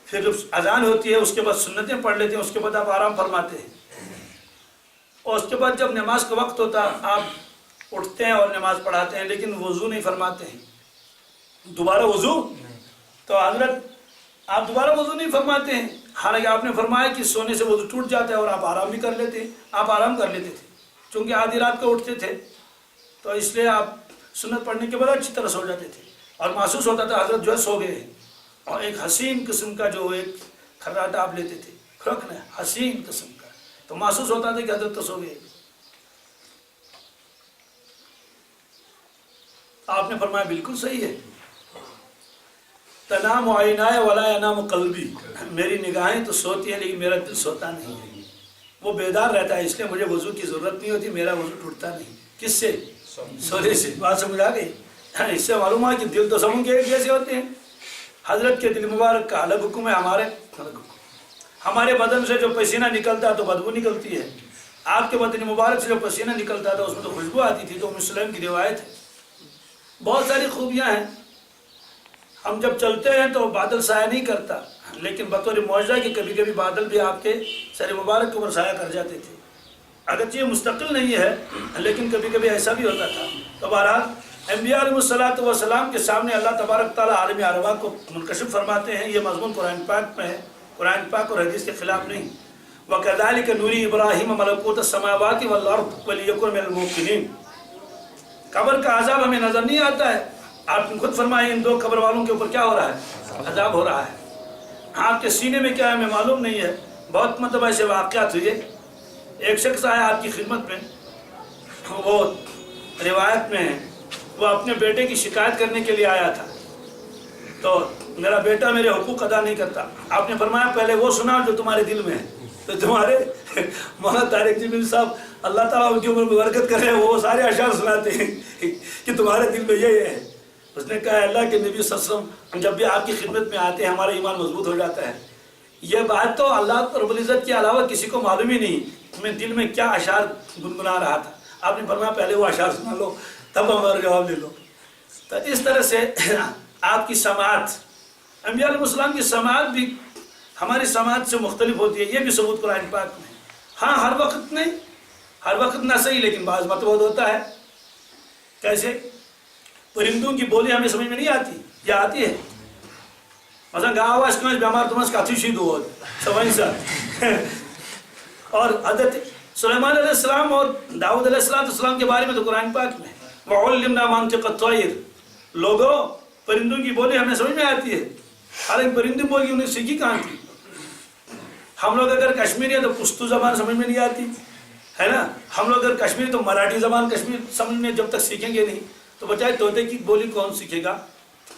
پھر اذان ہوتی ہے، اس کے بعد سنتیں پڑھ لیتے ہیں، اس کے بعد آپ آرام فرماتے ہیں، اور اس کے بعد جب نماز کا وقت ہوتا آپ اٹھتے ہیں اور نماز پڑھاتے ہیں، لیکن وضو نہیں فرماتے ہیں. دوبارہ وضو؟ تو حضرت آپ دوبارہ وضو نہیں فرماتے ہیں، حالانکہ آپ نے فرمایا کہ سونے سے وضو ٹوٹ جاتا ہے اور آپ آرام بھی کر لیتے ہیں. آپ آرام کر لیتے تھے چونکہ آدھی رات کو اٹھتے تھے، تو اس لیے آپ سنت پڑھنے کے بعد اچھی طرح سو جاتے تھے اور محسوس ہوتا تھا حضرت جو ہے سو گئے ہیں. اور ایک حسین قسم کا جو ایک کھراٹا آپ لیتے تھے، کھرکنا حسین قسم کا، تو محسوس ہوتا تھا کہ حضرت تو سو گئے. آپ نے فرمایا بالکل صحیح ہے، تنام عینائے ولا ینام قلبی، میری نگاہیں تو سوتی ہیں لیکن میرا دل سوتا نہیں ہے، وہ بیدار رہتا ہے. اس لیے مجھے وضو کی ضرورت نہیں ہوتی، میرا وضو ٹوٹتا نہیں. کس سے؟ سونے سے. بات سمجھ آ گئی؟ اس سے معلوم ہے کہ دل تو سب کے ایک جیسے ہوتے ہیں. حضرت کے دل مبارک کا الگ حکم ہے، ہمارے الگ حکم. ہمارے بدن سے جو پسینہ نکلتا ہے تو بدبو نکلتی ہے، آپ کے بدن مبارک سے جو پسینہ نکلتا تھا اس میں تو خوشبو آتی تھی. تو ام سلیم کی روایت ہے. بہت ساری خوبیاں ہیں. ہم جب چلتے ہیں تو بادل سایہ نہیں کرتا، لیکن بطور معجزہ کہ کبھی کبھی بادل بھی آپ کے سر مبارک کے اوپر سایہ کر جاتے تھے. اگرچہ یہ مستقل نہیں ہے لیکن کبھی کبھی ایسا بھی ہوتا تھا. تو بہرحال انبیاء علیہ الصلوۃ والسلام کے سامنے اللہ تبارک تعالیٰ عالم ارواح کو منکشف فرماتے ہیں. یہ مضمون قرآن پاک میں ہے، قرآن پاک اور حدیث کے خلاف نہیں. وَكَذَلِكَ نُرِي إِبْرَاهِيمَ مَلَكُوتَ السَّمَاوَاتِ وَالْأَرْضِ وَلِيَكُونَ مِنَ الْمُوقِنِينَ. قبر کا عذاب ہمیں نظر نہیں آتا ہے. آپ نے خود فرمایا ان دو قبر والوں کے اوپر کیا ہو رہا ہے؟ عذاب ہو رہا ہے. آپ کے سینے میں کیا ہے ہمیں معلوم نہیں ہے. بہت مرتبہ ایسے واقعات ہوئے. ایک شخص آیا آپ کی خدمت میں، وہ روایت میں ہے وہ اپنے بیٹے کی شکایت کرنے کے لیے آیا تھا. تو میرا بیٹا میرے حقوق ادا نہیں کرتا. آپ نے فرمایا پہلے وہ سنا جو تمہارے دل میں ہے. تو تمہارے مولانا طارق جمیل صاحب اللہ تعالیٰ ان کی عمر میں برکت کر رہے ہیں، وہ سارے اشعار سناتے ہیں کہ تمہارے دل میں یہ ہے. اس نے کہا اللہ کے نبی صلی اللہ علیہ وسلم جب بھی آپ کی خدمت میں آتے ہیں ہمارا ایمان مضبوط ہو جاتا ہے. یہ بات تو اللہ رب العزت کے علاوہ کسی کو معلوم ہی نہیں میں دل میں کیا اشعار گنگنا رہا تھا. آپ نے فرمایا پہلے وہ اشعار سنا لو تب ہمارا جواب لے لو. تو اس طرح سے آپ کی سماعت، انبیاء علیہ السلام کی سماعت بھی ہماری سماعت سے مختلف ہوتی ہے. یہ بھی ثبوت قرآن پاک میں. ہاں ہر وقت نہیں، ہر وقت نہ صحیح، لیکن بعض مطلب ہوتا ہے. کیسے؟ پرندوں کی بولی ہمیں سمجھ میں نہیں آتی یا آتی ہے. مثلا گاواز کیوں بیمار تمہارے کاتھی شید ہو سمجھ سا. اور حضرت سلیمان علیہ السلام اور داؤد علیہ السلام کے بارے میں تو قرآن پاک میں وَعُلِّمْنَا مَنْطِقَ الطَّيْرِ. لوگوں پرندوں کی بولی ہمیں سمجھ میں آتی ہے، حالانکہ پرندوں بولی انہیں سیکھی کہاں تھی. ہم لوگ اگر کشمیری ہے تو پشتو زبان سمجھ میں نہیں آتی ہے نا. ہم لوگ اگر کشمیری تو مراٹھی زبان کشمیر سمجھ میں جب تک سیکھیں گے نہیں تو بچائے طوطے کی بولی کون سیکھے گا؟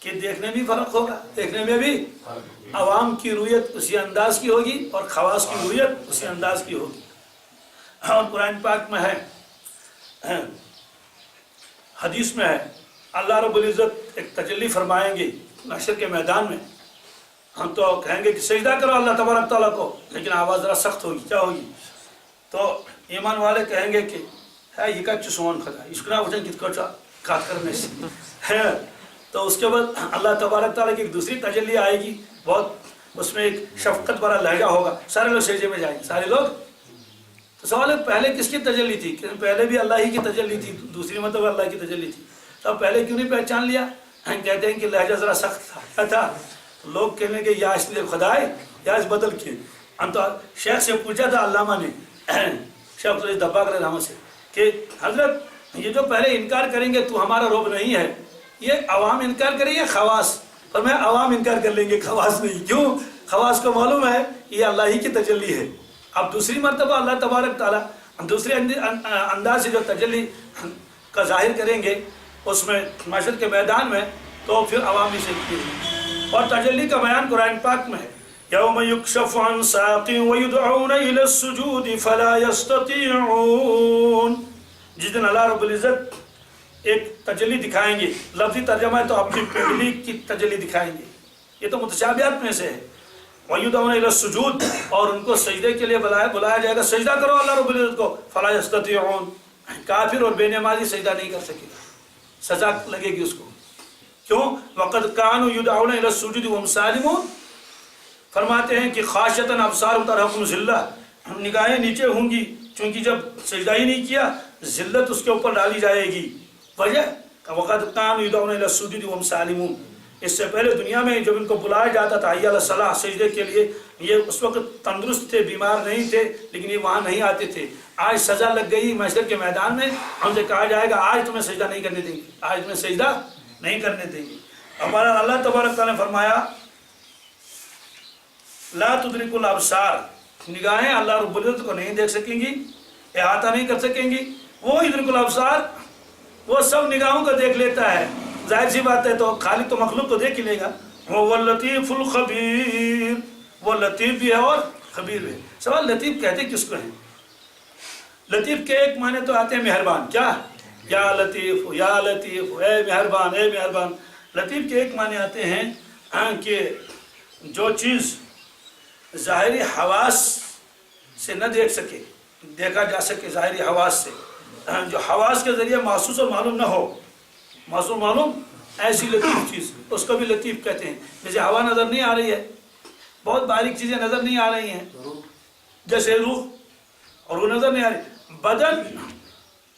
کہ دیکھنے بھی فرق ہوگا، دیکھنے میں بھی عوام کی رویت اسی انداز کی ہوگی اور خواص کی رویت اسی انداز کی ہوگی۔ اور قرآن پاک میں ہے، حدیث میں ہے، اللہ رب العزت ایک تجلی فرمائیں گے محشر کے میدان میں۔ ہم تو کہیں گے کہ سجدہ کرو اللہ تبارک تعالیٰ کو، لیکن آواز ذرا سخت ہوگی، کیا ہوگی؟ تو ایمان والے کہیں گے کہ ہے یہ کچھ سون خدا اس کو نہ وجن کت کچھ کات کرنے سے ہے۔ تو اس کے بعد اللہ تبارک تعالیٰ کی ایک دوسری تجلی آئے گی، بہت اس میں ایک شفقت بھرا لہجہ ہوگا، سارے لوگ سجدے میں جائیں گے، سارے لوگ۔ تو سوال ہے پہلے کس کی تجلی تھی؟ کہ پہلے بھی اللہ ہی کی تجلی تھی، دوسری مرتبہ اللہ کی تجلی تھی، تو پہلے کیوں نہیں پہچان لیا؟ ہم کہتے ہیں کہ لہجہ ذرا سخت تھا، کیا تھا؟ لوگ کہنے کہ یا اس نے خدائے یا اس بدل کیے۔ ہم تو شیخ سے پوچھا تھا علامہ نے، شیخ دبا کر رحمت سے، کہ حضرت یہ جو پہلے انکار کریں گے تو ہمارا رب نہیں ہے، یہ عوام انکار کریں یا خواص؟ اور میں عوام انکار کر لیں گے، خواص نہیں۔ کیوں؟ خواص کو معلوم ہے یہ اللہ ہی کی تجلی ہے۔ اب دوسری مرتبہ اللہ تبارک تعالیٰ دوسرے انداز سے جو تجلی کا ظاہر کریں گے اس میں معاشر کے میدان میں، تو پھر عوام اسے کیے۔ اور تجلی کا بیان قرآن پاک میں ہے، یوم یکشف عن ساق ویدعون الی السجود فلا یستطیعون۔ جس دن اللہ رب العزت ایک تجلی دکھائیں گے، لفظی ترجمہ ہے تو اپنی پنڈلی کی تجلی دکھائیں گے، یہ تو متشابہات میں سے ہے۔ وَيُدْعُونَ إِلَى السُّجُودِ، اور ان کو سجدے کے لیے بلایا جائے گا، سجدہ کرو اللہ رب العزت کو، فَلَا يَسْتَطِيعُونَ۔ کافر اور بے نمازی سجدہ نہیں کر سکے گا، سزا لگے گی اس کو۔ کیوں؟ وَقَدْ كَانُوا يُدْعُونَ إِلَى السُّجُودِ وَهُمْ سَالِمُونَ۔ فرماتے ہیں کہ خاشعۃ ابصارهم ترهقهم ذلہ، نگاہیں نیچے ہوں گی چونکہ جب سجدہ ہی نہیں کیا ذلت اس کے اوپر ڈالی جائے گی۔ وجہ وَقَدْ كَانُوا يُدْعُونَ إِلَى السُّجُودِ وَهُمْ سَالِمُونَ۔ اس سے پہلے دنیا میں جب ان کو بلایا جاتا تھا حی علی الصلاۃ سجدے کے لیے، یہ اس وقت تندرست تھے، بیمار نہیں تھے، لیکن یہ وہاں نہیں آتے تھے۔ آج سزا لگ گئی محشر کے میدان میں، ہم سے کہا جائے گا آج تمہیں سجدہ نہیں کرنے دیں گے، آج تمہیں سجدہ نہیں کرنے دیں گے۔ ہمارا اللہ تبارک تعالیٰ نے فرمایا لا تدرک الابصار، نگاہیں اللہ رب العزت کو نہیں دیکھ سکیں گی، احاطہ نہیں کر سکیں گی۔ وہ یدرک الابصار، وہ سب نگاہوں کو دیکھ لیتا ہے، ظاہر سی بات ہے، تو خالق تو مخلوق کو دیکھ ہی لے گا۔ وہ اللطیف الخبیر، وہ لطیف بھی ہے اور خبیر بھی ہے۔ سوال لطیف کہتے کس کو ہیں؟ لطیف کے ایک معنی تو آتے ہیں مہربان، کیا؟ یا لطیف، یا لطیف، اے مہربان، اے مہربان۔ لطیف کے ایک معنی آتے ہیں کہ جو چیز ظاہری حواس سے نہ دیکھ سکے، دیکھا جا سکے ظاہری حواس سے، جو حواس کے ذریعے محسوس اور معلوم نہ ہو، محسوس معلوم، ایسی لطیف چیز، اس کو بھی لطیف کہتے ہیں۔ جیسے ہوا نظر نہیں آ رہی ہے، بہت باریک چیزیں نظر نہیں آ رہی ہیں، جیسے روح، اور وہ نظر نہیں آ رہی۔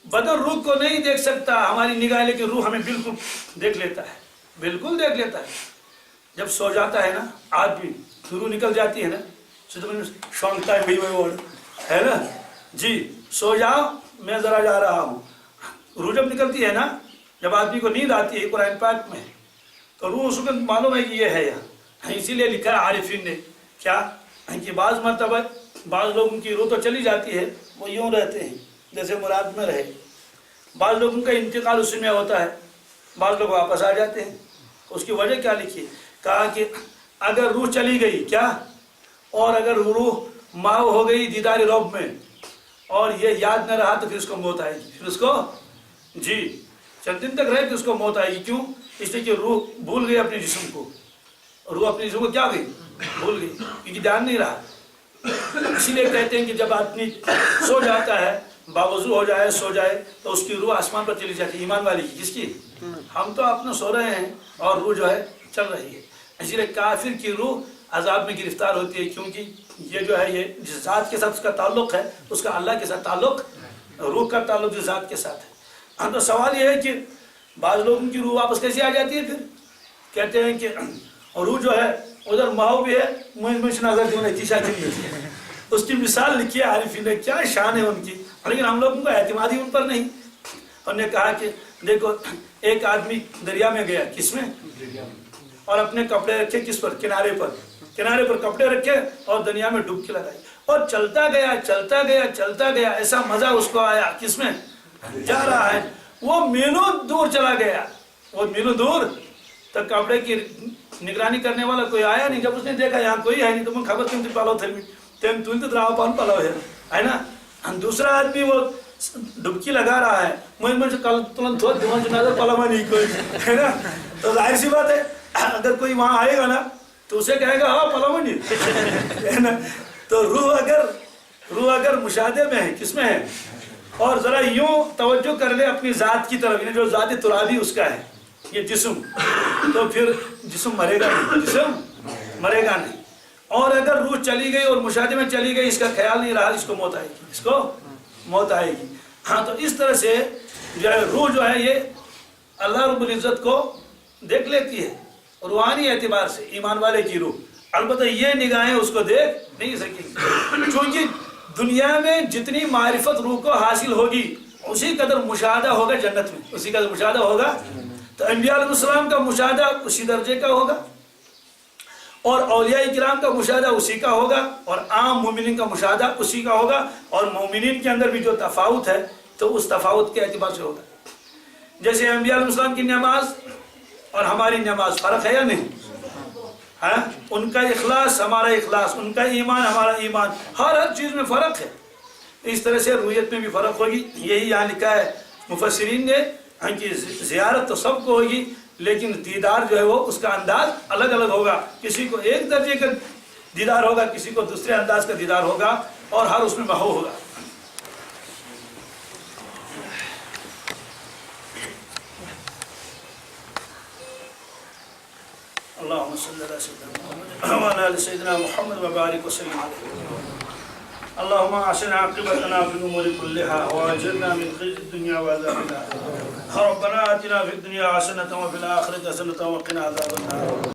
بدن روح کو نہیں دیکھ سکتا ہماری نگاہ، لیکن روح ہمیں بالکل دیکھ لیتا ہے، بالکل دیکھ لیتا ہے۔ جب سو جاتا ہے نا آدمی، روح نکل جاتی ہے نا، شونگتا ہے ہے نا، جی سو جاؤ میں ذرا جا رہا ہوں۔ روح جب نکلتی ہے نا، جب آدمی کو نیند آتی ہے قرآن پاک میں، تو روح اس کو معلوم ہے کہ یہ ہے یہاں، اسی لیے لکھا عارفین نے کیا کہ بعض مرتبہ بعض لوگوں کی روح تو چلی جاتی ہے، وہ یوں رہتے ہیں جیسے مراد میں رہے، بعض لوگوں کا انتقال اسی میں ہوتا ہے، بعض لوگ واپس آ جاتے ہیں۔ اس کی وجہ کیا لکھی؟ کہا کہ اگر روح چلی گئی کیا، اور اگر روح ماؤ ہو گئی دیدار رب میں اور یہ یاد نہ رہا تو پھر اس کو موت آئے گی، پھر اس کو جی چند دن تک رہے پھر اس کو موت آئے گی۔ کیوں؟ اس لیے کہ روح بھول گئی اپنے جسم کو، روح اپنے جسم کو کیا گئی؟ بھول گئی، کیونکہ دھیان نہیں رہا۔ اسی لیے کہتے ہیں کہ جب آدمی سو جاتا ہے، باوضو ہو جائے، سو جائے، تو اس کی روح آسمان پر چلی جاتی ہے، ایمان والی کی۔ جس کی ہم تو اپنا سو رہے ہیں اور روح جو ہے چل رہی ہے۔ اسی لیے کافر کی روح عذاب میں گرفتار ہوتی ہے، کیونکہ یہ جو ہے یہ جس ذات کے ساتھ اس کا تعلق ہے، اس کا اللہ کے ساتھ تعلق، روح کا تعلق جس ذات کے ساتھ ہے۔ تو سوال یہ ہے کہ بعض لوگوں کی روح واپس کیسے آ جاتی ہے؟ پھر کہتے ہیں کہ روح جو ہے ادھر ماؤ بھی ہے، اس کی مثال لکھی ہے عارفین نے، کیا شان ہے ان کی، لیکن ہم لوگوں کا اعتماد ہی ان پر نہیں۔ انہوں نے کہا کہ دیکھو ایک آدمی دریا میں گیا، کس میں؟ اور اپنے کپڑے رکھے کس پر؟ کنارے پر، کنارے پر کپڑے رکھے اور دریا میں ڈبکی لگائی اور چلتا گیا چلتا گیا چلتا گیا، ایسا مزہ اس کو آیا، کس میں؟ جا رہا ہے، وہ میلوں دور چلا گیا، وہ میلوں دور تو کپڑے کی نگرانی کرنے والا کوئی آیا نہیں. جب اس نے دیکھا یہاں کوئی ہے نہیں تو میں خبر تم پالو تھے تم تو دراو پان پالو ہے نا. دوسرا آدمی وہ ڈبکی لگا رہا ہے, مجھے کل تلن تھوڑا دیوان جنازہ پالوا نہیں کوئی ہے نا. تو ظاہر سی بات ہے اگر کوئی وہاں آئے گا نا تو اسے کہے گا ہاں پالوا نہیں ہے نا. تو روح اگر مشاہدے میں ہے, کس میں ہے؟ اور ذرا یوں توجہ کر لے اپنی ذات کی طرف, جو ذات ترابی اس کا ہے یہ جسم, تو پھر جسم مرے گا نہیں, جسم مرے گا نہیں. اور اگر روح چلی گئی اور مشاہدے میں چلی گئی, اس کا خیال نہیں رہا, اس کو موت آئے گی, اس کو موت آئے گی. ہاں تو اس طرح سے جو ہے روح جو ہے یہ اللہ رب العزت کو دیکھ لیتی ہے روحانی اعتبار سے, ایمان والے کی روح. البتہ یہ نگاہیں اس کو دیکھ نہیں سکیں, کیونکہ دنیا میں جتنی معرفت روح کو حاصل ہوگی اسی قدر مشاہدہ ہوگا جنت میں, اسی قدر مشاہدہ ہوگا. تو انبیاء علیہ السلام کا مشاہدہ اسی درجے کا ہوگا, اور اولیاء کرام کا مشاہدہ اسی کا ہوگا, اور عام مومنین کا مشاہدہ اسی کا ہوگا. اور مومنین کے اندر بھی جو تفاوت ہے تو اس تفاوت کے اعتبار سے ہوگا. جیسے انبیاء علیہ السلام کی نماز اور ہماری نماز فرق ہے یا نہیں؟ ہاں, ان کا اخلاص ہمارا اخلاص, ان کا ایمان ہمارا ایمان, ہر چیز میں فرق ہے. اس طرح سے رویت میں بھی فرق ہوگی. یہی یہاں لکھا ہے مفسرین نے کہ زیارت تو سب کو ہوگی, لیکن دیدار جو ہے وہ اس کا انداز الگ الگ ہوگا. کسی کو ایک درجے کا دیدار ہوگا, کسی کو دوسرے انداز کا دیدار ہوگا, اور ہر اس میں محو ہوگا. اللهم صل على سيدنا محمد وعلى ال سيدنا محمد وبارك وسلم عليه. اللهم احسن عاقبتنا في الامور كلها واجرنا من خزي الدنيا وعذاب الاخره. ربنا آتنا في الدنيا حسنة وفي الآخرة حسنة وقنا عذاب النار.